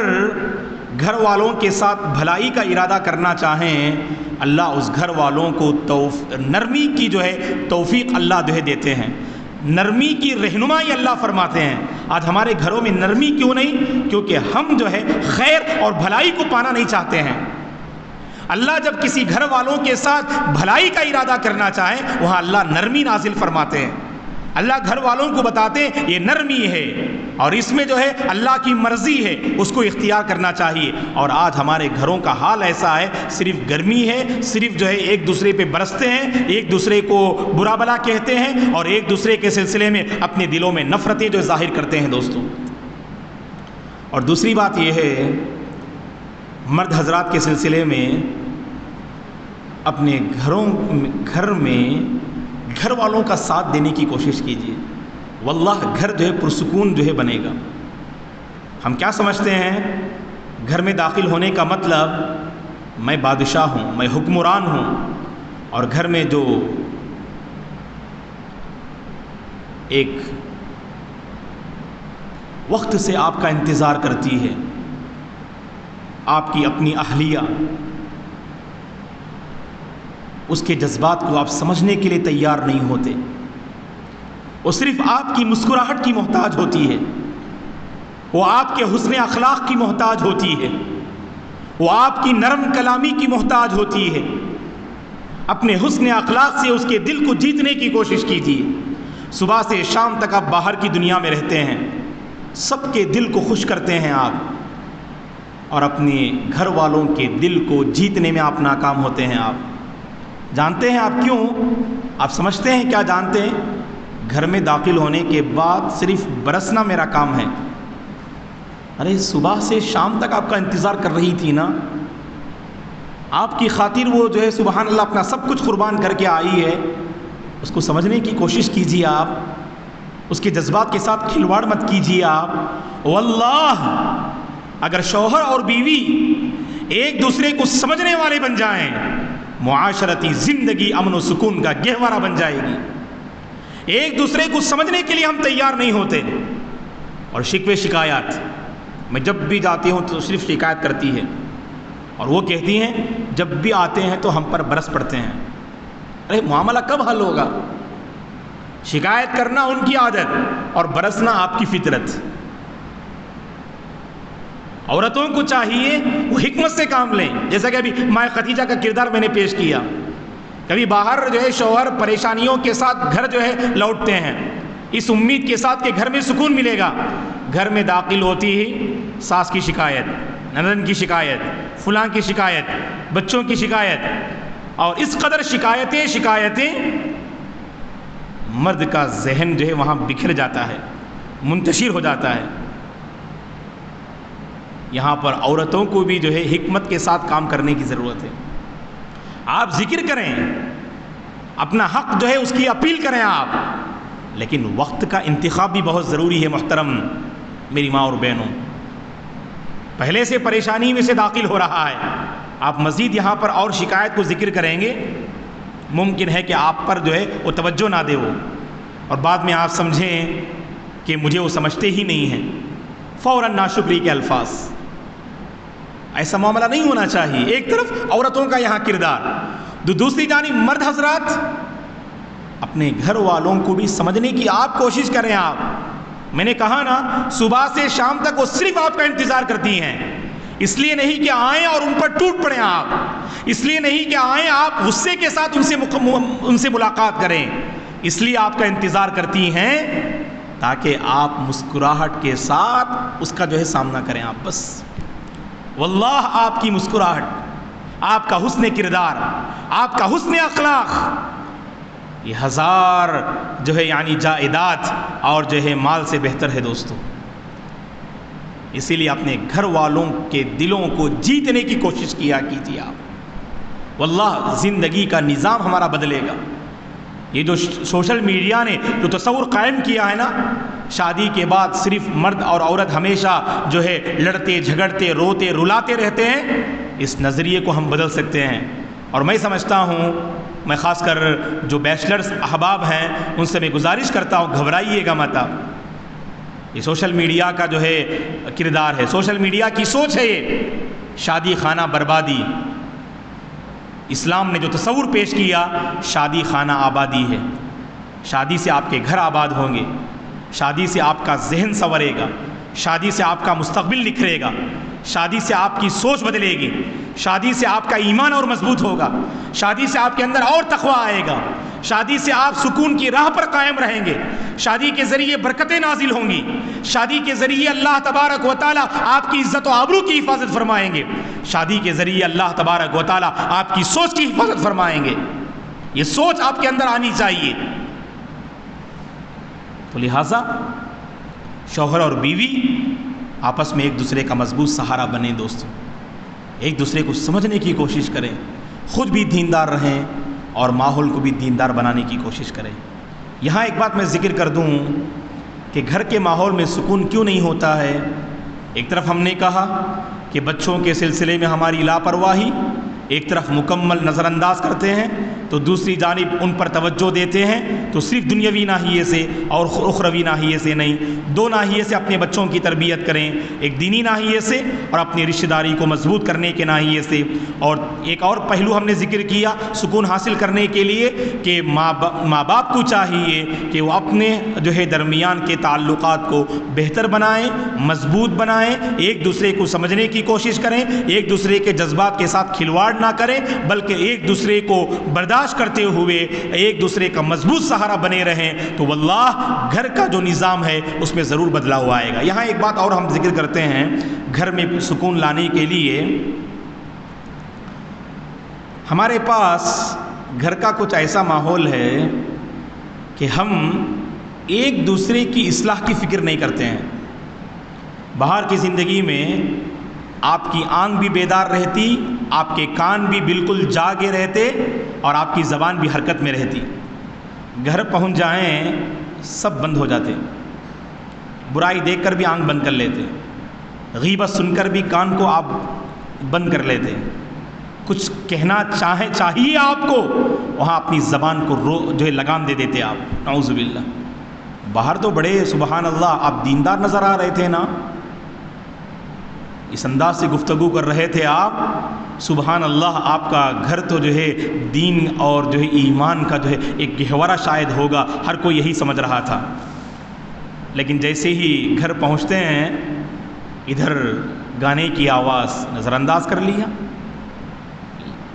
گھر والوں کے ساتھ بھلائی کا ارادہ کرنا چاہیں، اللہ اس گھر والوں کو نرمی کی جو ہے توفیق اللہ جو ہے دیتے ہیں، نرمی کی رہنمائی اللہ فرماتے ہیں. آج ہمارے گھروں میں نرمی کیوں نہیں؟ کیونکہ ہم جو ہے خیر اور بھلائی کو پانا نہیں چاہتے ہیں. اللہ جب کسی گھر والوں کے ساتھ بھلائی کا ارادہ کرنا چاہیں، وہاں اللہ نرمی نازل فرماتے ہیں. اللہ گھر والوں کو بتاتے ہیں یہ نرمی ہے، اور اس میں جو ہے اللہ کی مرضی ہے، اس کو اختیار کرنا چاہیے. اور آج ہمارے گھروں کا حال ایسا ہے، صرف گرمی ہے، صرف جو ہے ایک دوسرے پہ برستے ہیں، ایک دوسرے کو برا بلا کہتے ہیں، اور ایک دوسرے کے سلسلے میں اپنے دلوں میں نفرتیں جو ظاہر کرتے ہیں دوستوں. اور دوسری بات یہ ہے، مرد حضرات کے سلسلے میں اپنے گھر میں گھر والوں کا ساتھ دینے کی کوشش کیجیے. واللہ گھر جو ہے پرسکون جو ہے بنے گا. ہم کیا سمجھتے ہیں، گھر میں داخل ہونے کا مطلب میں بادشاہ ہوں، میں حکمران ہوں، اور گھر میں جو ایک وقت سے آپ کا انتظار کرتی ہے، آپ کی اپنی اہلیہ، اس کے جذبات کو آپ سمجھنے کے لیے تیار نہیں ہوتے. وہ صرف آپ کی مسکراہٹ کی محتاج ہوتی ہے، وہ آپ کے حسن اخلاق کی محتاج ہوتی ہے، وہ آپ کی نرم کلامی کی محتاج ہوتی ہے. اپنے حسن اخلاق سے اس کے دل کو جیتنے کی کوشش کیجیے. صبح سے شام تک آپ باہر کی دنیا میں رہتے ہیں، سب کے دل کو خوش کرتے ہیں آپ، اور اپنے گھر والوں کے دل کو جیتنے میں آپ ناکام ہوتے ہیں. آپ جانتے ہیں آپ کیوں؟ آپ سمجھتے ہیں کیا جانتے ہیں؟ گھر میں داخل ہونے کے بعد صرف برسنا میرا کام ہے. ارے صبح سے شام تک آپ کا انتظار کر رہی تھی نا، آپ کی خاطر وہ جو ہے سبحان اللہ اپنا سب کچھ قربان کر کے آئی ہے. اس کو سمجھنے کی کوشش کیجیے. آپ اس کے جذبات کے ساتھ کھلواڑ مت کیجیے. آپ واللہ اگر شوہر اور بیوی ایک دوسرے کو سمجھنے والے بن جائیں، معاشرتی زندگی امن و سکون کا گہوارہ بن جائے گی. ایک دوسرے کو سمجھنے کے لیے ہم تیار نہیں ہوتے. اور شکوے شکایات، میں جب بھی جاتی ہوں تو صرف شکایت کرتی ہے، اور وہ کہتی ہیں جب بھی آتے ہیں تو ہم پر برس پڑتے ہیں. ارے معاملہ کب حل ہوگا؟ شکایت کرنا ان کی عادت اور برسنا آپ کی فطرت. عورتوں کو چاہیے وہ حکمت سے کام لیں. جیسا کہ ابھی ماں خدیجہ کا کردار میں نے پیش کیا. کبھی باہر جو ہے شوہر پریشانیوں کے ساتھ گھر جو ہے لوٹتے ہیں، اس امید کے ساتھ کہ گھر میں سکون ملے گا. گھر میں داخل ہوتی ہی ساس کی شکایت، نند کی شکایت، فلاں کی شکایت، بچوں کی شکایت، اور اس قدر شکایتیں مرد کا ذہن جو ہے وہاں بکھر جاتا ہے، منتشر ہو جاتا ہے. یہاں پر عورتوں کو بھی جو ہے حکمت کے ساتھ کام کرنے کی ضرورت ہے. آپ ذکر کریں، اپنا حق جو ہے اس کی اپیل کریں آپ، لیکن وقت کا انتخاب بھی بہت ضروری ہے. محترم میری ماں اور بہنوں، پہلے سے پریشانی میں سے داخل ہو رہا ہے، آپ مزید یہاں پر اور شکایت کو ذکر کریں گے، ممکن ہے کہ آپ پر جو ہے وہ توجہ نہ دے وہ، اور بعد میں آپ سمجھیں کہ مجھے وہ سمجھتے ہی نہیں ہیں. فوراً ناشکری کے الفاظ. ایسا معاملہ نہیں ہونا چاہیے. ایک طرف عورتوں کا یہاں کردار، دوسری جانب مرد حضرات اپنے گھر والوں کو بھی سمجھنے کی آپ کوشش کریں. میں نے کہا نا صبح سے شام تک وہ صرف آپ کا انتظار کرتی ہیں. اس لیے نہیں کہ آئیں اور ان پر ٹوٹ پڑیں آپ، اس لیے نہیں کہ آئیں آپ غصے کے ساتھ ان سے ملاقات کریں، اس لیے آپ کا انتظار کرتی ہیں تاکہ آپ مسکراہٹ کے ساتھ اس کا جو ہے سامنا کریں آپ. بس واللہ آپ کی مسکراہٹ، آپ کا حسن کردار، آپ کا حسن اخلاق یہ ہزار جو ہے یعنی جائیداد اور جو ہے مال سے بہتر ہے دوستو. اسی لیے اپنے گھر والوں کے دلوں کو جیتنے کی کوشش کیا کیجیے آپ. واللہ زندگی کا نظام ہمارا بدلے گا. یہ جو سوشل میڈیا نے جو تصور قائم کیا ہے نا، شادی کے بعد صرف مرد اور عورت ہمیشہ جو ہے لڑتے جھگڑتے روتے رلاتے رہتے ہیں، اس نظریے کو ہم بدل سکتے ہیں. اور میں سمجھتا ہوں، میں خاص کر جو بیچلرز احباب ہیں ان سے میں گزارش کرتا ہوں، گھبرائیے گا مت. یہ سوشل میڈیا کا جو ہے کردار ہے، سوشل میڈیا کی سوچ ہے یہ شادی خانہ بربادی. اسلام نے جو تصور پیش کیا، شادی خانہ آبادی ہے. شادی سے آپ کے گھر آباد ہوں گے، شادی سے آپ کا ذہن سنورے گا، شادی سے آپ کا مستقبل نکھرے گا، شادی سے آپ کی سوچ بدلے گی، شادی سے آپ کا ایمان اور مضبوط ہوگا، شادی سے آپ کے اندر اور تقویٰ آئے گا، شادی سے آپ سکون کی راہ پر قائم رہیں گے، شادی کے ذریعے برکتیں نازل ہوں گی، شادی کے ذریعے اللہ تبارک و تعالی آپ کی عزت و آبرو کی حفاظت فرمائیں گے، شادی کے ذریعے اللہ تبارک و تعالی آپ کی سوچ کی حفاظت فرمائیں گے. یہ سوچ آپ کے اندر آنی چاہیے. تو لہٰذا شوہر اور بیوی آپس میں ایک دوسرے کا مضبوط سہارا بنیں دوستو، ایک دوسرے کو سمجھنے کی کوشش کریں، خود بھی دیندار رہیں اور ماحول کو بھی دیندار بنانے کی کوشش کریں. یہاں ایک بات میں ذکر کر دوں کہ گھر کے ماحول میں سکون کیوں نہیں ہوتا ہے. ایک طرف ہم نے کہا کہ بچوں کے سلسلے میں ہماری لاپرواہی، ایک طرف مکمل نظر انداز کرتے ہیں تو دوسری جانب ان پر توجہ دیتے ہیں، تو صرف دنیاوی ناحیے سے اور اخروی ناحیے سے نہیں، دو ناحیے سے اپنے بچوں کی تربیت کریں، ایک دینی ناحیے سے اور اپنی رشتہ داری کو مضبوط کرنے کے ناحیے سے. اور ایک اور پہلو ہم نے ذکر کیا سکون حاصل کرنے کے لیے کہ ماں باپ کو چاہیے کہ وہ اپنے جو ہے درمیان کے تعلقات کو بہتر بنائیں، مضبوط بنائیں، ایک دوسرے کو سمجھنے کی کوشش کریں، ایک دوسرے کے جذبات کے ساتھ کھلواڑ نہ کریں، بلکہ ایک دوسرے کو برداشت کرتے ہوئے ایک دوسرے کا مضبوط سہارا بنے رہیں. تو واللہ گھر کا جو نظام ہے اس میں ضرور بدلاؤ آئے گا. یہاں ایک بات اور ہم ذکر کرتے ہیں، گھر میں سکون لانے کے لیے ہمارے پاس گھر کا کچھ ایسا ماحول ہے کہ ہم ایک دوسرے کی اصلاح کی فکر نہیں کرتے ہیں. باہر کی زندگی میں آپ کی آنکھ بھی بیدار رہتی، آپ کے کان بھی بالکل جاگے رہتے اور آپ کی زبان بھی حرکت میں رہتی. گھر پہنچ جائیں سب بند ہو جاتے، برائی دیکھ کر بھی آنکھ بند کر لیتے، غیبت سن کر بھی کان کو آپ بند کر لیتے، کچھ کہنا چاہیے آپ کو وہاں اپنی زبان کو جو ہے لگام دے دیتے آپ. نعوذ باللہ. باہر تو بڑے سبحان اللہ آپ دیندار نظر آ رہے تھے نا، اس انداز سے گفتگو کر رہے تھے آپ، سبحان اللہ آپ کا گھر تو جو ہے دین اور جو ہے ایمان کا جو ہے ایک گہورا شاید ہوگا، ہر کوئی یہی سمجھ رہا تھا. لیکن جیسے ہی گھر پہنچتے ہیں ادھر گانے کی آواز نظر انداز کر لیا،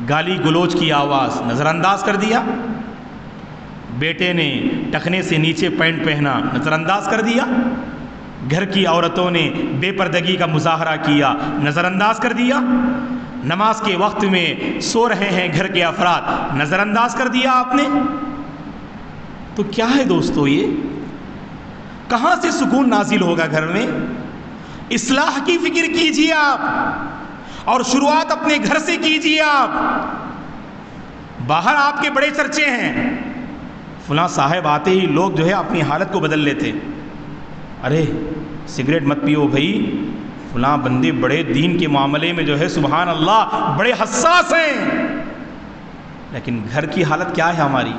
گالی گلوچ کی آواز نظر انداز کر دیا، بیٹے نے ٹخنے سے نیچے پینٹ پہنا نظر انداز کر دیا، گھر کی عورتوں نے بے پردگی کا مظاہرہ کیا نظر انداز کر دیا، نماز کے وقت میں سو رہے ہیں گھر کے افراد نظر انداز کر دیا آپ نے. تو کیا ہے دوستو، یہ کہاں سے سکون نازل ہوگا گھر میں؟ اصلاح کی فکر کیجیے آپ اور شروعات اپنے گھر سے کیجیے آپ. باہر آپ کے بڑے چرچے ہیں، فلاں صاحب آتے ہی لوگ جو ہے اپنی حالت کو بدل لیتے، ارے سگریٹ مت پیو بھائی، فلاں بندے بڑے دین کے معاملے میں جو ہے سبحان اللہ بڑے حساس ہیں. لیکن گھر کی حالت کیا ہے ہماری؟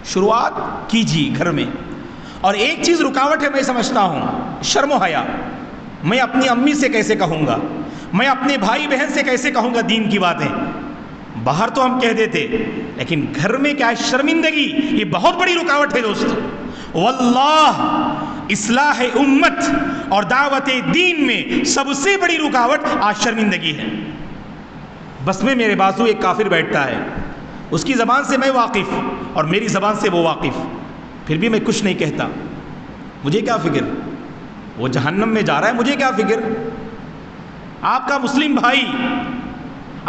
شروعات کیجیے گھر میں. اور ایک چیز رکاوٹ ہے میں سمجھتا ہوں، شرم و حیا. میں اپنی امی سے کیسے کہوں گا، میں اپنے بھائی بہن سے کیسے کہوں گا دین کی باتیں؟ باہر تو ہم کہہ دیتے، لیکن گھر میں کیا ہے شرمندگی، یہ بہت بڑی رکاوٹ ہے دوستو۔ واللہ اصلاح امت اور دعوت دین میں سب سے بڑی رکاوٹ آج شرمندگی ہے۔ بس میں میرے بازو ایک کافر بیٹھتا ہے، اس کی زبان سے میں واقف اور میری زبان سے وہ واقف، پھر بھی میں کچھ نہیں کہتا، مجھے کیا فکر؟ وہ جہنم میں جا رہا ہے، مجھے کیا فکر؟ آپ کا مسلم بھائی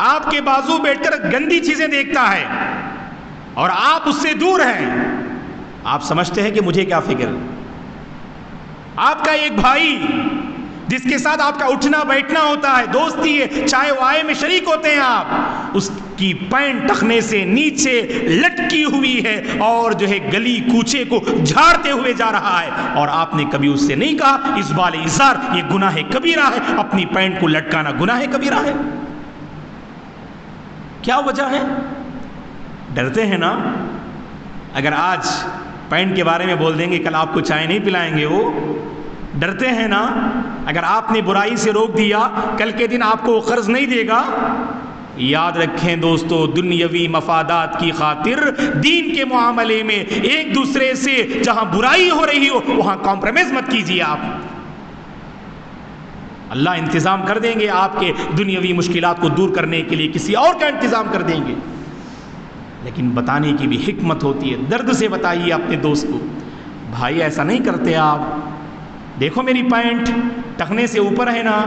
آپ کے بازو بیٹھ کر گندی چیزیں دیکھتا ہے اور آپ اس سے دور ہیں، آپ سمجھتے ہیں کہ مجھے کیا فکر؟ آپ کا ایک بھائی جس کے ساتھ آپ کا اٹھنا بیٹھنا ہوتا ہے، دوستی ہے، چائے وائے میں شریک ہوتے ہیں آپ، اس کی پینٹ ٹخنے سے نیچے لٹکی ہوئی ہے اور جو ہے گلی کوچے کو جھاڑتے ہوئے جا رہا ہے، اور آپ نے کبھی اس سے نہیں کہا اس بال ازار یہ گناہ کبیرہ ہے، اپنی پینٹ کو لٹکانا گناہ کبیرہ ہے؟ کیا وجہ ہے؟ ڈرتے ہیں نا؟ اگر آج پینٹ کے بارے میں بول دیں گے کل آپ کو چائے نہیں پلائیں گے، وہ ڈرتے ہیں نا؟ اگر آپ نے برائی سے روک دیا کل کے دن آپ کو قرض نہیں دے گا۔ یاد رکھیں دوستو، دنیاوی مفادات کی خاطر دین کے معاملے میں ایک دوسرے سے جہاں برائی ہو رہی ہو وہاں کمپرومائز مت کیجیے آپ۔ اللہ انتظام کر دیں گے، آپ کے دنیاوی مشکلات کو دور کرنے کے لیے کسی اور کا انتظام کر دیں گے، لیکن بتانے کی بھی حکمت ہوتی ہے۔ درد سے بتائیے اپنے دوست کو، بھائی ایسا نہیں کرتے آپ، دیکھو میری پینٹ ٹخنے سے اوپر ہے نا،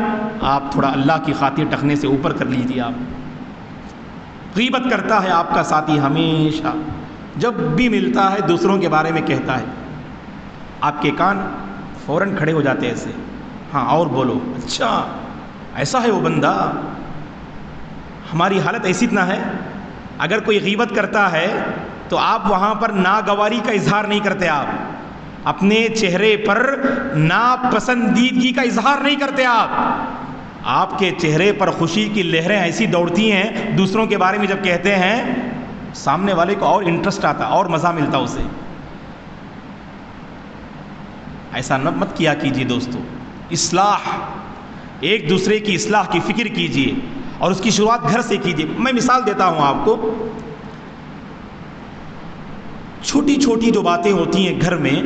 آپ تھوڑا اللہ کی خاطر ٹخنے سے اوپر کر لیجیے۔ آپ غیبت کرتا ہے آپ کا ساتھی، ہمیشہ جب بھی ملتا ہے دوسروں کے بارے میں کہتا ہے، آپ کے کان فوراً کھڑے ہو جاتے ہیں ایسے، ہاں اور بولو، اچھا ایسا ہے وہ بندہ۔ ہماری حالت ایسی نہ ہے، اگر کوئی غیبت کرتا ہے تو آپ وہاں پر ناگواری کا اظہار نہیں کرتے، آپ اپنے چہرے پر ناپسندیدگی کا اظہار نہیں کرتے، آپ کے چہرے پر خوشی کی لہریں ایسی دوڑتی ہیں دوسروں کے بارے میں جب کہتے ہیں، سامنے والے کو اور انٹرسٹ آتا، اور مزہ ملتا اسے۔ ایسا نہ مت کیا کیجیے دوستو، اصلاح، ایک دوسرے کی اصلاح کی فکر کیجیے اور اس کی شروعات گھر سے کیجیے۔ میں مثال دیتا ہوں آپ کو، چھوٹی چھوٹی جو باتیں ہوتی ہیں گھر میں،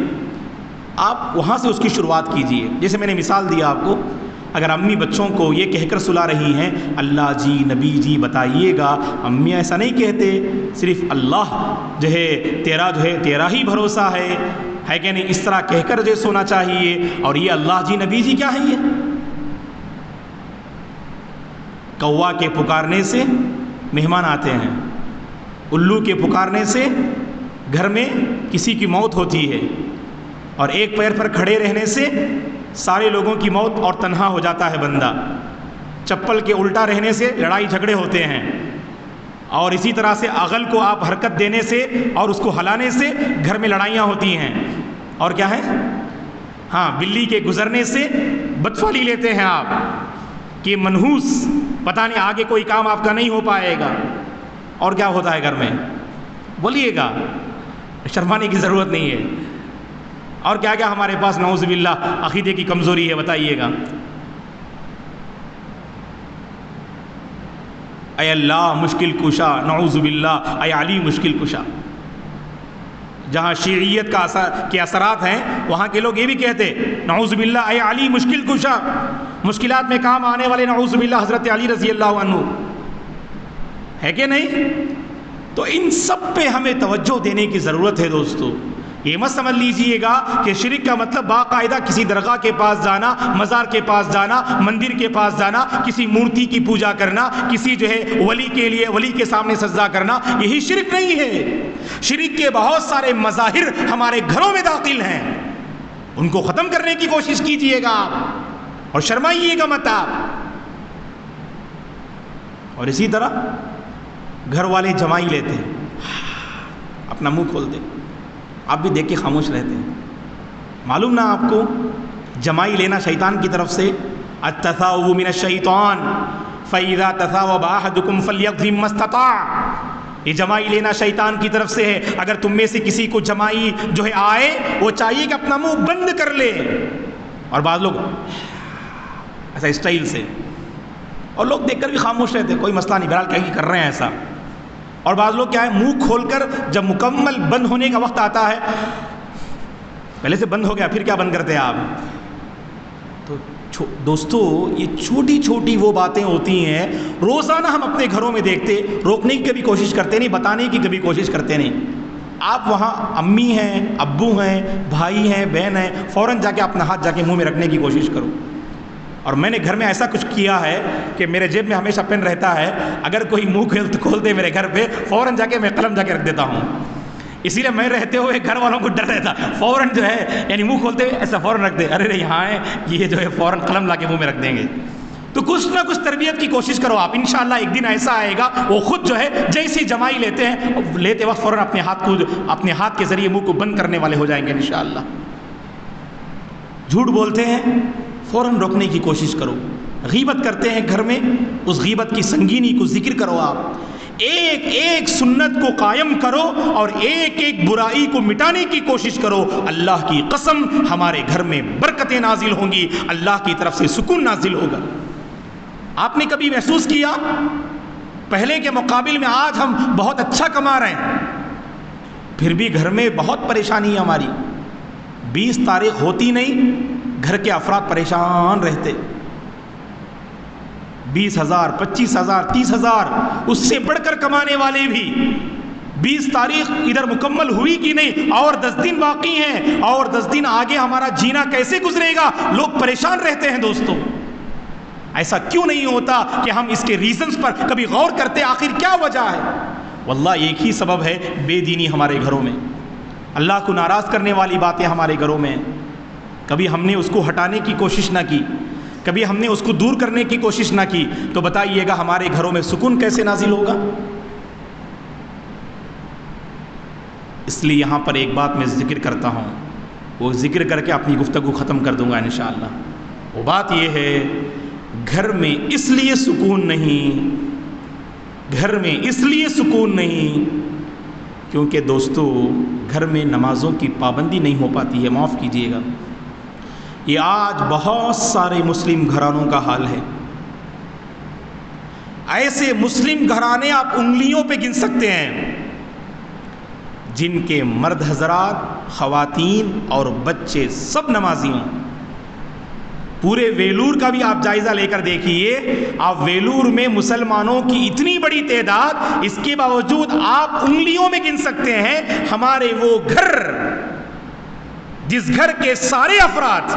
آپ وہاں سے اس کی شروعات کیجیے۔ جیسے میں نے مثال دیا آپ کو، اگر امی بچوں کو یہ کہہ کر سلا رہی ہیں اللہ جی نبی جی بتائیے گا، امی ایسا نہیں کہتے، صرف اللہ جو ہے تیرا ہی بھروسہ ہے کہ نہیں، اس طرح کہہ کر جو سونا چاہیے۔ اور یہ اللہ جی نبی جی کیا ہے؟ یہ کوا کے پکارنے سے مہمان آتے ہیں، الو کے پکارنے سے گھر میں کسی کی موت ہوتی ہے، اور ایک پیر پر کھڑے رہنے سے سارے لوگوں کی موت اور تنہا ہو جاتا ہے بندہ، چپل کے الٹا رہنے سے لڑائی جھگڑے ہوتے ہیں، اور اسی طرح سے اغل کو آپ حرکت دینے سے اور اس کو ہلانے سے گھر میں لڑائیاں ہوتی ہیں۔ اور کیا ہے؟ ہاں، بلی کے گزرنے سے بدفعلی لیتے ہیں آپ کہ منحوس، پتہ نہیں آگے کوئی کام آپ کا نہیں ہو پائے گا۔ اور کیا ہوتا ہے گھر میں؟ بولیے گا، شرمانے کی ضرورت نہیں ہے۔ اور کیا کیا ہمارے پاس نعوذ باللہ عقیدے کی کمزوری ہے، بتائیے گا۔ اے اللہ مشکل کشا، نعوذ باللہ اے علی مشکل کشا۔ جہاں شیعیت کے اثرات ہیں وہاں کے لوگ یہ بھی کہتے نعوذ باللہ اے علی مشکل کشا، مشکلات میں کام آنے والے نعوذ باللہ حضرت علی رضی اللہ عنہ، ہے کہ نہیں؟ تو ان سب پہ ہمیں توجہ دینے کی ضرورت ہے دوستو۔ یہ مت سمجھ لیجئے گا کہ شرک کا مطلب باقاعدہ کسی درگاہ کے پاس جانا، مزار کے پاس جانا، مندر کے پاس جانا، کسی مورتی کی پوجا کرنا، کسی جو ہے ولی کے لیے ولی کے سامنے سجدہ کرنا، یہی شرک نہیں ہے۔ شرک کے بہت سارے مظاہر ہمارے گھروں میں داخل ہیں، ان کو ختم کرنے کی کوشش کیجئے گا آپ، اور شرمائیے گا مت آپ۔ اور اسی طرح گھر والے جمائی لیتے ہیں، اپنا منہ کھولتے، آپ بھی دیکھ کے خاموش رہتے ہیں۔ معلوم نہ آپ کو جمائی لینا شیطان کی طرف سے، التثاؤب من الشیطان فَإِذَا تَثَاوَبَ أَحَدُكُمْ فَلْيَكْظِمْ مَا اسْتَطَاعَ، یہ جمائی لینا شیطان کی طرف سے ہے۔ اگر تم میں سے کسی کو جمائی جو ہے آئے، وہ چاہیے کہ اپنا منہ بند کر لے، اور بعض لوگ ایسا اسٹائل سے اور لوگ دیکھ کر بھی خاموش رہتے، کوئی مسئلہ نہیں، بہرحال کہیں کر رہے ہیں ایسا. اور بعض لوگ کیا ہے، منہ کھول کر جب مکمل بند ہونے کا وقت آتا ہے، پہلے سے بند ہو گیا پھر کیا بند کرتے ہیں آپ. تو دوستو یہ چھوٹی چھوٹی وہ باتیں ہوتی ہیں روزانہ ہم اپنے گھروں میں دیکھتے، روکنے کی کبھی کوشش کرتے نہیں، بتانے کی کبھی کوشش کرتے نہیں. آپ وہاں امی ہیں، ابو ہیں، بھائی ہیں، بہن ہیں، فوراً جا کے اپنا ہاتھ جا کے منہ میں رکھنے کی کوشش کرو. اور میں نے گھر میں ایسا کچھ کیا ہے کہ میرے جیب میں ہمیشہ پین رہتا ہے، اگر کوئی منہ کھول دے میرے گھر پہ، فوراً جا کے میں قلم جا کے رکھ دیتا ہوں. اسی لیے میں رہتے ہوئے گھر والوں کو ڈر رہتا، فوراً جو ہے یعنی منہ کھولتے ہوئے ایسا فوراً رکھ دے، ارے یہاں ہے یہ جو ہے فوراً قلم لا کے منہ میں رکھ دیں گے. تو کچھ نہ کچھ تربیت کی کوشش کرو آپ، انشاءاللہ ایک دن ایسا آئے گا وہ خود جو ہے جیسی جمائی لیتے ہیں، لیتے وقت فوراً اپنے ہاتھ کے ذریعے منہ کو بند کرنے والے ہو جائیں گے انشاءاللہ. جھوٹ بولتے ہیں فوراً روکنے کی کوشش کرو. غیبت کرتے ہیں گھر میں، اس غیبت کی سنگینی کو ذکر کرو آپ. ایک ایک سنت کو قائم کرو اور ایک ایک برائی کو مٹانے کی کوشش کرو. اللہ کی قسم ہمارے گھر میں برکتیں نازل ہوں گی، اللہ کی طرف سے سکون نازل ہوگا. آپ نے کبھی محسوس کیا پہلے کے مقابل میں آج ہم بہت اچھا کما رہے ہیں، پھر بھی گھر میں بہت پریشانی ہے ہماری. 20 تاریخ ہوتی نہیں گھر کے افراد پریشان رہتے. 20,000 25,000 30,000 اس سے بڑھ کر کمانے والے بھی 20 تاریخ ادھر مکمل ہوئی کہ نہیں، اور 10 دن باقی ہیں، اور 10 دن آگے ہمارا جینا کیسے گزرے گا، لوگ پریشان رہتے ہیں. دوستو ایسا کیوں نہیں ہوتا کہ ہم اس کے ریزنز پر کبھی غور کرتے، آخر کیا وجہ ہے؟ واللہ ایک ہی سبب ہے، بے دینی ہمارے گھروں میں، اللہ کو ناراض کرنے والی باتیں ہمارے گھروں میں. کبھی ہم نے اس کو ہٹانے کی کوشش نہ کی، کبھی ہم نے اس کو دور کرنے کی کوشش نہ کی، تو بتائیے گا ہمارے گھروں میں سکون کیسے نازل ہوگا؟ اس لیے یہاں پر ایک بات میں ذکر کرتا ہوں، وہ ذکر کر کے اپنی گفتگو ختم کر دوں گا انشاءاللہ. وہ بات یہ ہے، گھر میں اس لیے سکون نہیں، گھر میں اس لیے سکون نہیں کیونکہ دوستو گھر میں نمازوں کی پابندی نہیں ہو پاتی ہے. معاف کیجیے گا، یہ آج بہت سارے مسلم گھرانوں کا حال ہے. ایسے مسلم گھرانے آپ انگلیوں پہ گن سکتے ہیں جن کے مرد حضرات، خواتین اور بچے سب نمازی ہوں. پورے ویلور کا بھی آپ جائزہ لے کر دیکھیے، آپ ویلور میں مسلمانوں کی اتنی بڑی تعداد، اس کے باوجود آپ انگلیوں میں گن سکتے ہیں ہمارے وہ گھر جس گھر کے سارے افراد،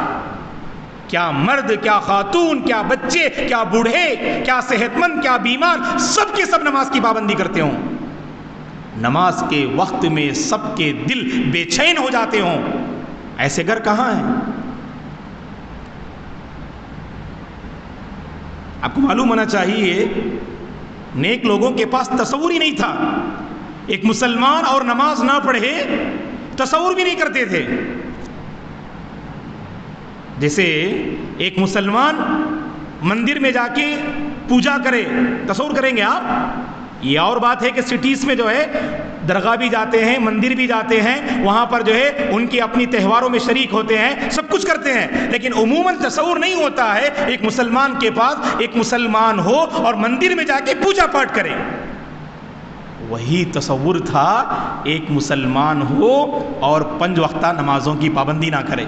کیا مرد، کیا خاتون، کیا بچے، کیا بوڑھے، کیا صحت مند، کیا بیمار، سب کے سب نماز کی پابندی کرتے ہوں. نماز کے وقت میں سب کے دل بے چین ہو جاتے ہوں. ایسے گھر کہاں ہیں؟ آپ کو معلوم ہونا چاہیے، نیک لوگوں کے پاس تصور ہی نہیں تھا. ایک مسلمان اور نماز نہ پڑھے تصور بھی نہیں کرتے تھے. جیسے ایک مسلمان مندر میں جا کے پوجا کرے، تصور کریں گے آپ؟ یہ اور بات ہے کہ سٹیز میں جو ہے درگاہ بھی جاتے ہیں، مندر بھی جاتے ہیں، وہاں پر جو ہے ان کی اپنی تہواروں میں شریک ہوتے ہیں، سب کچھ کرتے ہیں، لیکن عموماً تصور نہیں ہوتا ہے ایک مسلمان کے پاس ایک مسلمان ہو اور مندر میں جا کے پوجا پاٹ کرے. وہی تصور تھا ایک مسلمان ہو اور 5 وقتہ نمازوں کی پابندی نہ کرے.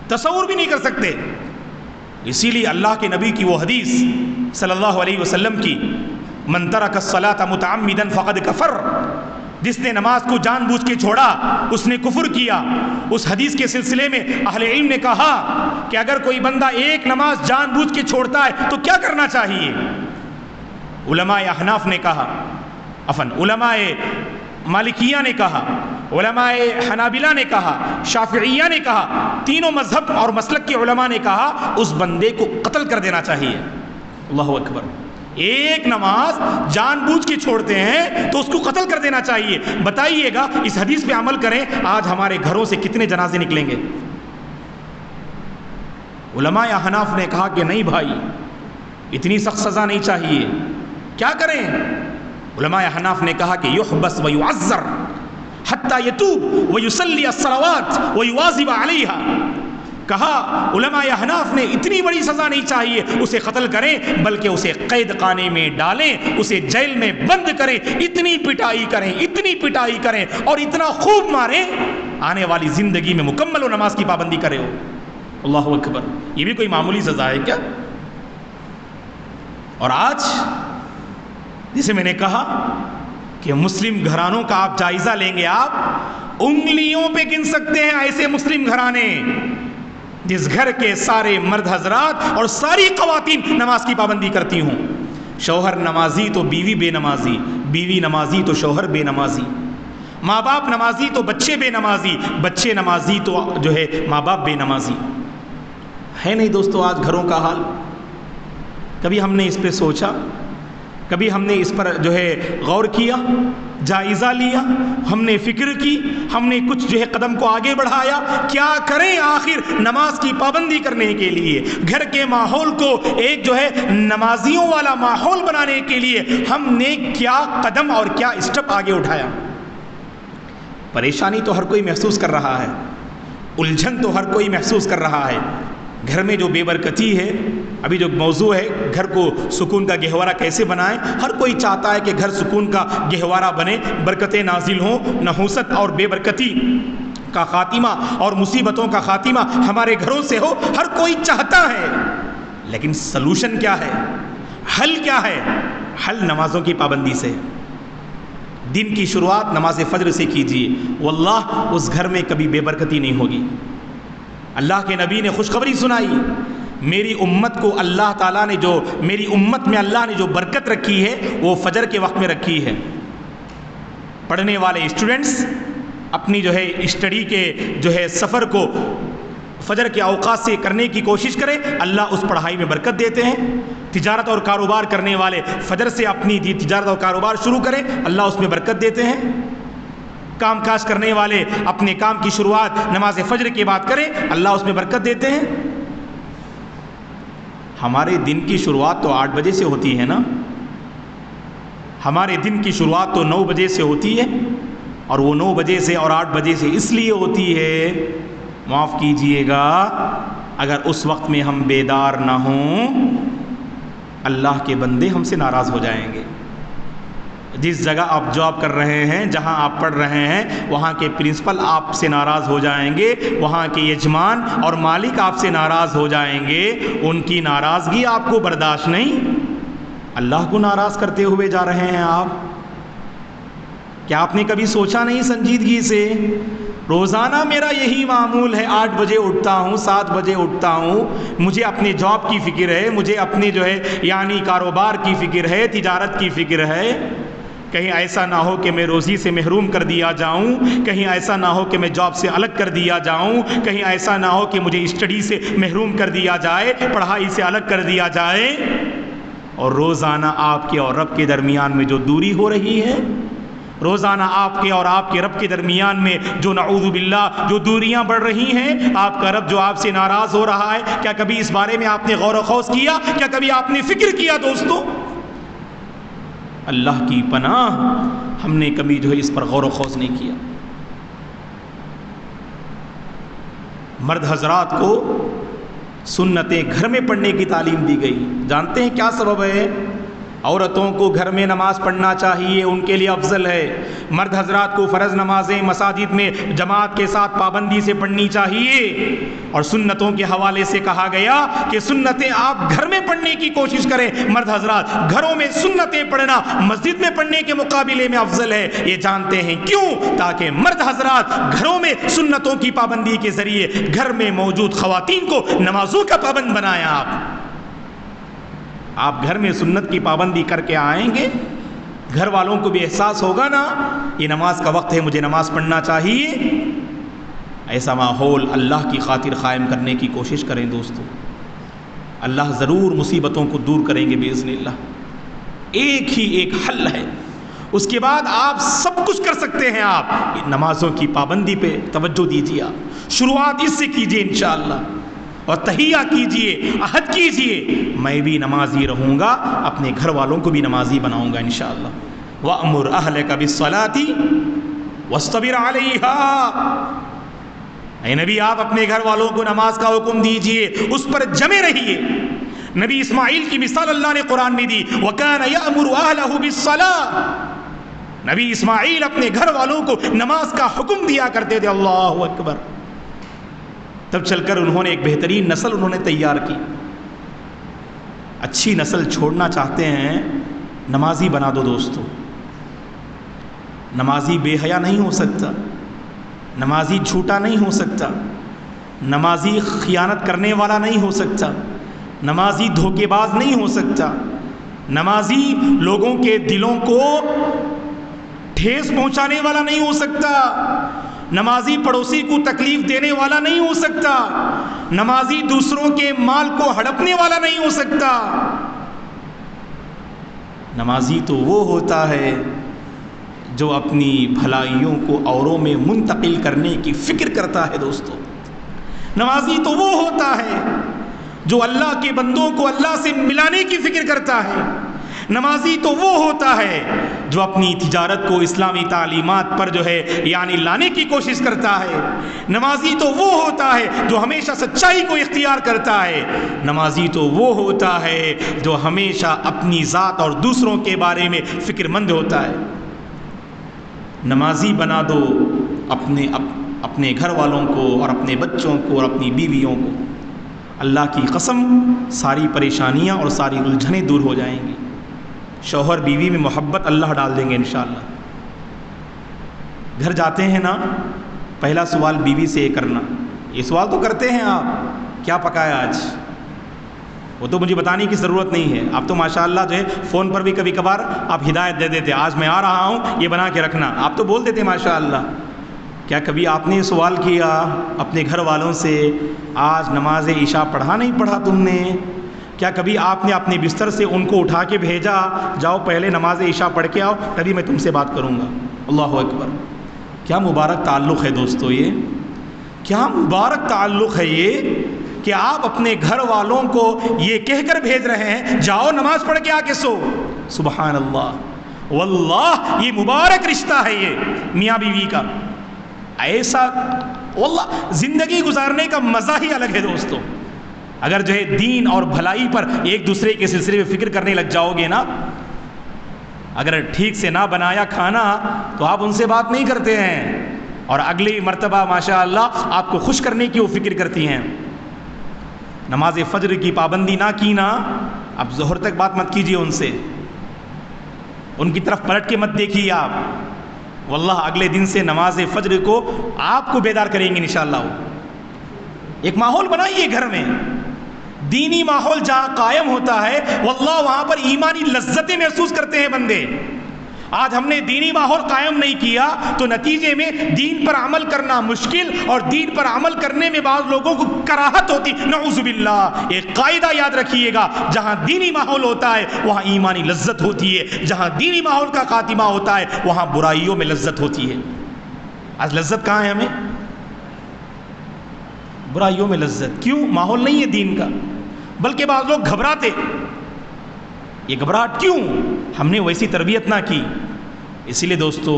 تصور بھی نہیں کر سکتے. اسی لیے اللہ کے نبی کی وہ حدیث صلی اللہ علیہ وسلم کی، من ترک الصلاۃ متعمدا فقد کفر، جس نے نماز کو جان بوجھ کے چھوڑا اس نے کفر کیا. اس حدیث کے سلسلے میں اہل علم نے کہا کہ اگر کوئی بندہ ایک نماز جان بوجھ کے چھوڑتا ہے تو کیا کرنا چاہیے؟ علماء احناف نے کہا، علماء مالکیہ نے کہا، علماء حنابلہ نے کہا، شافعیہ نے کہا، تینوں مذہب اور مسلک کے علماء نے کہا اس بندے کو قتل کر دینا چاہیے. اللہ اکبر. ایک نماز جان بوجھ کے چھوڑتے ہیں تو اس کو قتل کر دینا چاہیے. بتائیے گا اس حدیث پہ عمل کریں، آج ہمارے گھروں سے کتنے جنازے نکلیں گے؟ علماء حناف نے کہا کہ نہیں بھائی، اتنی سخت سزا نہیں چاہیے. کیا کریں؟ علماء حناف نے کہا کہ یحبس ویعذر حتی یتوب ویصلی الصلوات ویواظب علیہا. کہا علماء احناف نے اتنی بڑی سزا نہیں چاہیے اسے قتل کریں، بلکہ اسے قید خانے میں ڈالیں، اسے جیل میں بند کریں، اتنی پٹائی کریں، اتنی پٹائی کریں اور اتنا خوب ماریں، آنے والی زندگی میں مکمل و نماز کی پابندی کرے ہو۔ اللہ اکبر، یہ بھی کوئی معمولی سزا ہے کیا؟ اور آج جسے میں نے کہا کہ مسلم گھرانوں کا آپ جائزہ لیں گے، آپ انگلیوں پہ گن سکتے ہیں ایسے مسلم گھرانے جس گھر کے سارے مرد حضرات اور ساری خواتین نماز کی پابندی کرتی ہوں۔ شوہر نمازی تو بیوی بے نمازی، بیوی نمازی تو شوہر بے نمازی، ماں باپ نمازی تو بچے بے نمازی، بچے نمازی تو جو ہے ماں باپ بے نمازی۔ ہے نہیں دوستو آج گھروں کا حال؟ کبھی ہم نے اس پہ سوچا؟ کبھی ہم نے اس پر جو ہے غور کیا، جائزہ لیا، ہم نے فکر کی، ہم نے کچھ جو ہے قدم کو آگے بڑھایا؟ کیا کریں آخر نماز کی پابندی کرنے کے لیے، گھر کے ماحول کو ایک جو ہے نمازیوں والا ماحول بنانے کے لیے ہم نے کیا قدم اور کیا اسٹیپ آگے اٹھایا؟ پریشانی تو ہر کوئی محسوس کر رہا ہے، الجھن تو ہر کوئی محسوس کر رہا ہے۔ گھر میں جو بے برکتی ہے، ابھی جو موضوع ہے گھر کو سکون کا گہوارہ کیسے بنائیں، ہر کوئی چاہتا ہے کہ گھر سکون کا گہوارہ بنے، برکتیں نازل ہوں، نحوست اور بے برکتی کا خاتمہ اور مصیبتوں کا خاتمہ ہمارے گھروں سے ہو، ہر کوئی چاہتا ہے۔ لیکن سلوشن کیا ہے؟ حل کیا ہے؟ حل نمازوں کی پابندی سے۔ دن کی شروعات نماز فجر سے کیجیے، واللہ اس گھر میں کبھی بے برکتی نہیں ہوگی۔ اللہ کے نبی نے خوشخبری سنائی، میری امت کو اللہ تعالیٰ نے جو میری امت میں اللہ نے جو برکت رکھی ہے وہ فجر کے وقت میں رکھی ہے۔ پڑھنے والے اسٹوڈنٹس اپنی جو ہے اسٹڈی کے جو ہے سفر کو فجر کے اوقات سے کرنے کی کوشش کریں، اللہ اس پڑھائی میں برکت دیتے ہیں۔ تجارت اور کاروبار کرنے والے فجر سے اپنی تجارت اور کاروبار شروع کریں، اللہ اس میں برکت دیتے ہیں۔ کام کاج کرنے والے اپنے کام کی شروعات نماز فجر کے بعد کریں، اللہ اس میں برکت دیتے ہیں۔ ہمارے دن کی شروعات تو 8 بجے سے ہوتی ہے نا، ہمارے دن کی شروعات تو 9 بجے سے ہوتی ہے، اور وہ 9 بجے سے اور 8 بجے سے اس لیے ہوتی ہے، معاف کیجئے گا اگر اس وقت میں ہم بیدار نہ ہوں، اللہ کے بندے ہم سے ناراض ہو جائیں گے۔ جس جگہ آپ جاب کر رہے ہیں، جہاں آپ پڑھ رہے ہیں، وہاں کے پرنسپل آپ سے ناراض ہو جائیں گے، وہاں کے یجمان اور مالک آپ سے ناراض ہو جائیں گے، ان کی ناراضگی آپ کو برداشت نہیں، اللہ کو ناراض کرتے ہوئے جا رہے ہیں آپ۔ کیا آپ نے کبھی سوچا نہیں سنجیدگی سے؟ روزانہ میرا یہی معمول ہے، 8 بجے اٹھتا ہوں، 7 بجے اٹھتا ہوں، مجھے اپنے جاب کی فکر ہے، مجھے اپنے جو ہے یعنی کاروبار کی فکر ہے، تجارت کی فکر ہے۔ کہیں ایسا نہ ہو کہ میں روزی سے محروم کر دیا جاؤں، کہیں ایسا نہ ہو کہ میں جاب سے الگ کر دیا جاؤں، کہیں ایسا نہ ہو کہ مجھے اسٹڈی سے محروم کر دیا جائے، پڑھائی سے الگ کر دیا جائے۔ اور روزانہ آپ کے اور رب کے درمیان میں جو دوری ہو رہی ہے، روزانہ آپ کے اور آپ کے رب کے درمیان میں جو نعوذ باللہ جو دوریاں بڑھ رہی ہیں، آپ کا رب جو آپ سے ناراض ہو رہا ہے، کیا کبھی اس بارے میں آپ نے غور و خوض کیا؟ کیا کبھی آپ نے فکر کیا دوستو؟ اللہ کی پناہ، ہم نے کبھی جو ہے اس پر غور و خوض نہیں کیا۔ مرد حضرات کو سنتیں گھر میں پڑھنے کی تعلیم دی گئی، جانتے ہیں کیا سبب ہے؟ عورتوں کو گھر میں نماز پڑھنا چاہیے، ان کے لیے افضل ہے۔ مرد حضرات کو فرض نمازیں مساجد میں جماعت کے ساتھ پابندی سے پڑھنی چاہیے، اور سنتوں کے حوالے سے کہا گیا کہ سنتیں آپ گھر میں پڑھنے کی کوشش کریں۔ مرد حضرات گھروں میں سنتیں پڑھنا مسجد میں پڑھنے کے مقابلے میں افضل ہے، یہ جانتے ہیں کیوں؟ تاکہ مرد حضرات گھروں میں سنتوں کی پابندی کے ذریعے گھر میں موجود خواتین کو نمازوں کا پابند بنائیں۔ آپ گھر میں سنت کی پابندی کر کے آئیں گے، گھر والوں کو بھی احساس ہوگا نا یہ نماز کا وقت ہے، مجھے نماز پڑھنا چاہیے۔ ایسا ماحول اللہ کی خاطر قائم کرنے کی کوشش کریں دوستو، اللہ ضرور مصیبتوں کو دور کریں گے باذن اللہ۔ ایک ہی ایک حل ہے، اس کے بعد آپ سب کچھ کر سکتے ہیں۔ آپ نمازوں کی پابندی پہ توجہ دیجیے، آپ شروعات اس سے کیجیے انشاءاللہ، اور تہیہ کیجئے، عہد کیجئے میں بھی نمازی رہوں گا، اپنے گھر والوں کو بھی نمازی بناؤں گا انشاءاللہ۔ وَأْمُرْ أَهْلَكَ بِالصَّلَاةِ وَاصْطَبِرْ عَلَيْهَا، اے نبی آپ اپنے گھر والوں کو نماز کا حکم دیجئے، اس پر جمے رہیے۔ نبی اسماعیل کی مثال اللہ نے قرآن میں دی، وَكَانَ يَأْمُرُ أَهْلَهُ بِالصَّلَاةِ، نبی اسماعیل اپنے گھر والوں کو نماز کا حکم دیا کرتے تھے۔ اللہ اکبر۔ تب چل کر انہوں نے ایک بہترین نسل انہوں نے تیار کی۔ اچھی نسل چھوڑنا چاہتے ہیں، نمازی بنا دو دوستو۔ نمازی بے حیا نہیں ہو سکتا، نمازی جھوٹا نہیں ہو سکتا، نمازی خیانت کرنے والا نہیں ہو سکتا، نمازی دھوکے باز نہیں ہو سکتا، نمازی لوگوں کے دلوں کو ٹھیس پہنچانے والا نہیں ہو سکتا، نمازی پڑوسی کو تکلیف دینے والا نہیں ہو سکتا، نمازی دوسروں کے مال کو ہڑپنے والا نہیں ہو سکتا۔ نمازی تو وہ ہوتا ہے جو اپنی بھلائیوں کو اوروں میں منتقل کرنے کی فکر کرتا ہے دوستو۔ نمازی تو وہ ہوتا ہے جو اللہ کے بندوں کو اللہ سے ملانے کی فکر کرتا ہے۔ نمازی تو وہ ہوتا ہے جو اپنی تجارت کو اسلامی تعلیمات پر یعنی لانے کی کوشش کرتا ہے۔ نمازی تو وہ ہوتا ہے جو ہمیشہ سچائی کو اختیار کرتا ہے۔ نمازی تو وہ ہوتا ہے جو ہمیشہ اپنی ذات اور دوسروں کے بارے میں فکر مند ہوتا ہے۔ نمازی بنا دو اپنے گھر والوں کو اور اپنے بچوں کو اور اپنی بیویوں کو، اللہ کی قسم ساری پریشانیاں اور ساری الجھنیں دور ہو جائیں گی۔ شوہر بیوی میں محبت اللہ ڈال دیں گے انشاءاللہ۔ گھر جاتے ہیں نا، پہلا سوال بیوی سے یہ کرنا، یہ سوال تو کرتے ہیں آپ، کیا پکایا آج؟ وہ تو مجھے بتانے کی ضرورت نہیں ہے، آپ تو ماشاءاللہ فون پر بھی کبھی کبھار آپ ہدایت دے دیتے، آج میں آ رہا ہوں یہ بنا کے رکھنا، آپ تو بول دیتے ماشاءاللہ۔ کیا کبھی آپ نے سوال کیا اپنے گھر والوں سے، آج نماز عشاء پڑھا نہیں پڑھا تم نے؟ کیا کبھی آپ نے اپنے بستر سے ان کو اٹھا کے بھیجا، جاؤ پہلے نماز عشاء پڑھ کے آؤ تبھی میں تم سے بات کروں گا؟ اللہ اکبر۔ کیا مبارک تعلق ہے دوستو، یہ کیا مبارک تعلق ہے یہ کہ آپ اپنے گھر والوں کو یہ کہہ کر بھیج رہے ہیں جاؤ نماز پڑھ کے آ کے سو۔ سبحان اللہ، واللہ یہ مبارک رشتہ ہے یہ میاں بیوی کا۔ ایسا واللہ زندگی گزارنے کا مزہ ہی الگ ہے دوستو۔ اگر دین اور بھلائی پر ایک دوسرے کے سلسلے میں فکر کرنے لگ جاؤ گے نا، اگر ٹھیک سے نہ بنایا کھانا تو آپ ان سے بات نہیں کرتے ہیں، اور اگلی مرتبہ ماشاءاللہ آپ کو خوش کرنے کی وہ فکر کرتی ہیں۔ نماز فجر کی پابندی نہ کی نا، اب ظہر تک بات مت کیجیے ان سے، ان کی طرف پلٹ کے مت دیکھیے آپ، واللہ اگلے دن سے نماز فجر کو آپ کو بیدار کریں گے انشاءاللہ۔ ایک ماحول بنائیے گھر میں، دینی ماحول جہاں قائم ہوتا ہے واللہ وہاں پر ایمانی لذتیں محسوس کرتے ہیں بندے۔ آج ہم نے دینی ماحول قائم نہیں کیا تو نتیجے میں دین پر عمل کرنا مشکل، اور دین پر عمل کرنے میں بعض لوگوں کو کراہت ہوتی، نعوذ باللہ۔ ایک قاعدہ یاد رکھیے گا، جہاں دینی ماحول ہوتا ہے وہاں ایمانی لذت ہوتی ہے، جہاں دینی ماحول کا خاتمہ ہوتا ہے وہاں برائیوں میں لذت ہوتی ہے۔ آج لذت کہاں ہے ہمیں؟ برائیوں میں لذت۔ کیوں؟ ماحول نہیں ہے دین کا، بلکہ بعض لوگ گھبراتے۔ یہ گھبراہٹ کیوں؟ ہم نے ویسی تربیت نہ کی۔ اسی لیے دوستو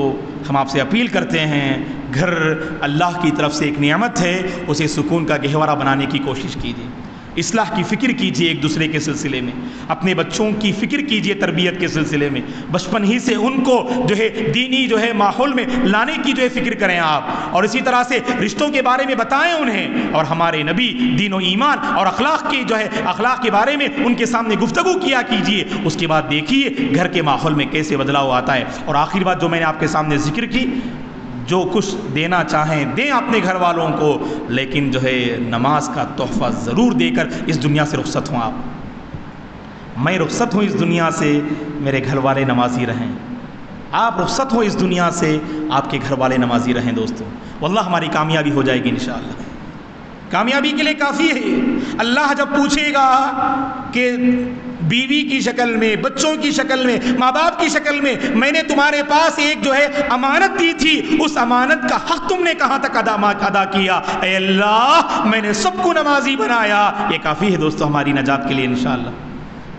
ہم آپ سے اپیل کرتے ہیں، گھر اللہ کی طرف سے ایک نعمت ہے، اسے سکون کا گہوارہ بنانے کی کوشش کیجیے، اصلاح کی فکر کیجیے ایک دوسرے کے سلسلے میں، اپنے بچوں کی فکر کیجیے تربیت کے سلسلے میں، بچپن ہی سے ان کو دینی ماحول میں لانے کی فکر کریں آپ، اور اسی طرح سے رشتوں کے بارے میں بتائیں انہیں، اور ہمارے نبی دین و ایمان اور اخلاق کی اخلاق کے بارے میں ان کے سامنے گفتگو کیا کیجیے۔ اس کے بعد دیکھیے گھر کے ماحول میں کیسے بدلاؤ آتا ہے۔ اور آخری بات جو میں نے آپ کے سامنے ذکر کی، جو کچھ دینا چاہیں دیں اپنے گھر والوں کو، لیکن نماز کا تحفہ ضرور دے کر اس دنیا سے رخصت ہوں آپ۔ میں رخصت ہوں اس دنیا سے، میرے گھر والے نمازی رہیں۔ آپ رخصت ہوں اس دنیا سے، آپ کے گھر والے نمازی رہیں دوستو، واللہ ہماری کامیابی ہو جائے گی انشاءاللہ۔ کامیابی کے لیے کافی ہے، اللہ جب پوچھے گا کہ بیوی کی شکل میں، بچوں کی شکل میں، ماں باپ کی شکل میں نے تمہارے پاس ایک امانت دی تھی، اس امانت کا حق تم نے کہاں تک ادا کیا؟ اے اللہ میں نے سب کو نمازی بنایا۔ یہ کافی ہے دوستو ہماری نجات کے لیے انشاءاللہ،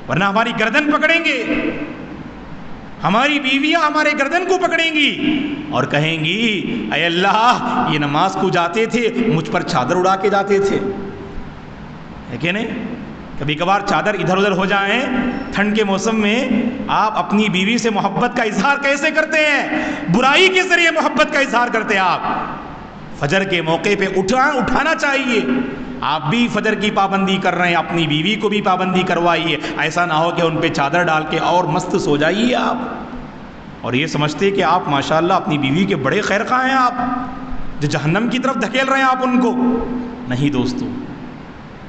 ورنہ ہماری گردن پکڑیں گے، ہماری بیویاں ہمارے گردن کو پکڑیں گی اور کہیں گی اے اللہ یہ نماز کو جاتے تھے مجھ پر چادر اڑا کے جاتے تھے، ہے کہ نہیں؟ کبھی کبھار چادر ادھر ادھر ہو جائیں ٹھنڈ کے موسم میں، آپ اپنی بیوی سے محبت کا اظہار کیسے کرتے ہیں؟ برائی کے ذریعے محبت کا اظہار کرتے ہیں آپ۔ فجر کے موقع پہ اٹھانا چاہیے۔ آپ بھی فجر کی پابندی کر رہے ہیں، اپنی بیوی کو بھی پابندی کروائیے، ایسا نہ ہو کہ ان پہ چادر ڈال کے اور مست سو جائیے آپ اور یہ سمجھتے کہ آپ ماشاءاللہ اپنی بیوی کے بڑے خیر خواہ ہیں، آپ جو جہنم کی طرف دھکیل رہے ہیں آپ ان کو۔ نہیں دوستو،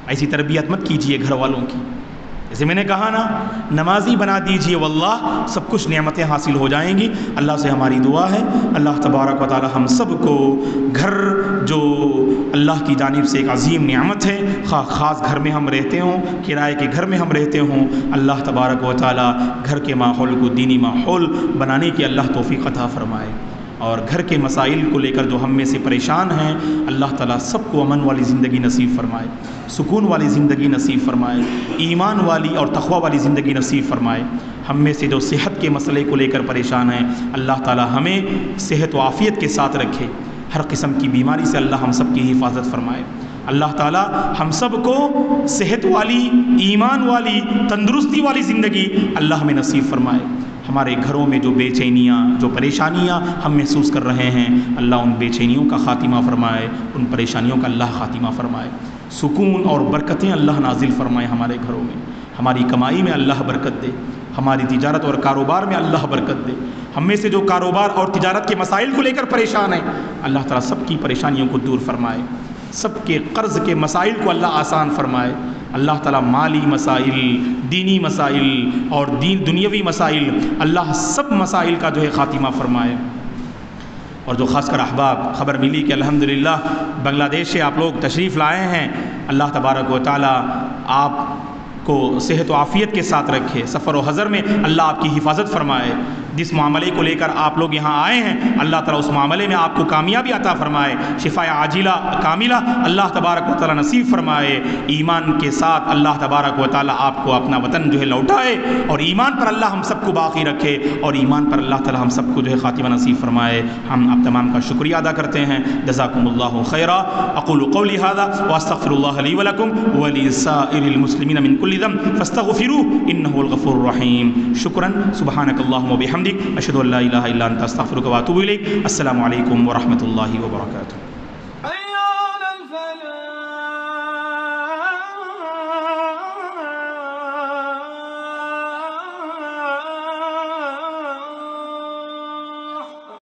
ایسی تربیت مت کیجیے گھر والوں کی۔ جیسے میں نے کہا نا، نمازی بنا دیجیے، واللہ سب کچھ نعمتیں حاصل ہو جائیں گی۔ اللہ سے ہماری دعا ہے اللہ تبارک و تعالی ہم سب کو گھر جو اللہ کی جانب سے ایک عظیم نعمت ہے، خاص گھر میں ہم رہتے ہوں، کرائے کے گھر میں ہم رہتے ہوں، اللہ تبارک و تعالی گھر کے ماحول کو دینی ماحول بنانے کی اللہ توفیق عطا فرمائے، اور گھر کے مسائل کو لے کر جو ہم میں سے پریشان ہیں اللہ تعالیٰ سب کو امن والی زندگی نصیب فرمائے، سکون والی زندگی نصیب فرمائے، ایمان والی اور تقوی والی زندگی نصیب فرمائے۔ ہم میں سے جو صحت کے مسئلے کو لے کر پریشان ہیں اللہ تعالیٰ ہمیں صحت و عافیت کے ساتھ رکھے، ہر قسم کی بیماری سے اللہ ہم سب کی حفاظت فرمائے۔ اللہ تعالیٰ ہم سب کو صحت والی، ایمان والی، تندرستی والی زندگی اللہ ہمیں نصیب فرمائے۔ ہمارے گھروں میں جو بے چینیاں، جو پریشانیاں ہم محسوس کر رہے ہیں اللہ ان بے چینیوں کا خاتمہ فرمائے، ان پریشانیوں کا اللہ خاتمہ فرمائے، سکون اور برکتیں اللہ نازل فرمائے ہمارے گھروں میں، ہماری کمائی میں اللہ برکت دے، ہماری تجارت اور کاروبار میں اللہ برکت دے۔ ہم میں سے جو کاروبار اور تجارت کے مسائل کو لے کر پریشان ہیں اللہ تعالیٰ سب کی پریشانیوں کو دور فرمائے، سب کے قرض کے مسائل کو اللہ آسان فرمائے۔ اللہ تعالیٰ مالی مسائل، دینی مسائل اور دنیاوی مسائل اللہ سب مسائل کا جو ہے خاتمہ فرمائے۔ اور جو خاص کر احباب خبر ملی کہ الحمدللہ بنگلہ دیش سے آپ لوگ تشریف لائے ہیں، اللہ تبارک و تعالیٰ آپ کو صحت و عافیت کے ساتھ رکھے، سفر و حضر میں اللہ آپ کی حفاظت فرمائے۔ جس معاملے کو لے کر آپ لوگ یہاں آئے ہیں اللہ تعالیٰ اس معاملے میں آپ کو کامیابی عطا فرمائے، شفاء عاجلہ کاملہ اللہ تبارک و تعالیٰ نصیب فرمائے۔ ایمان کے ساتھ اللہ تبارک و تعالیٰ آپ کو اپنا وطن جو ہے لوٹائے، اور ایمان پر اللہ ہم سب کو باقی رکھے، اور ایمان پر اللہ تعالیٰ ہم سب کو جو ہے خاتمہ نصیب فرمائے۔ ہم آپ تمام کا شکریہ ادا کرتے ہیں۔ جزاکم اللہ خیرا۔ اقول قولی ھذا واستغفر اللہ لی ولکم ولسائر المسلمین من کل ذنب فاستغفروه انه الغفور الرحیم۔ شکرا، سبحانک اللہم وبحمدک، اشہد ان لا الہ الا انت استغفرک واتوب الیک۔ السلام علیکم ورحمۃ اللہ وبرکاتہ۔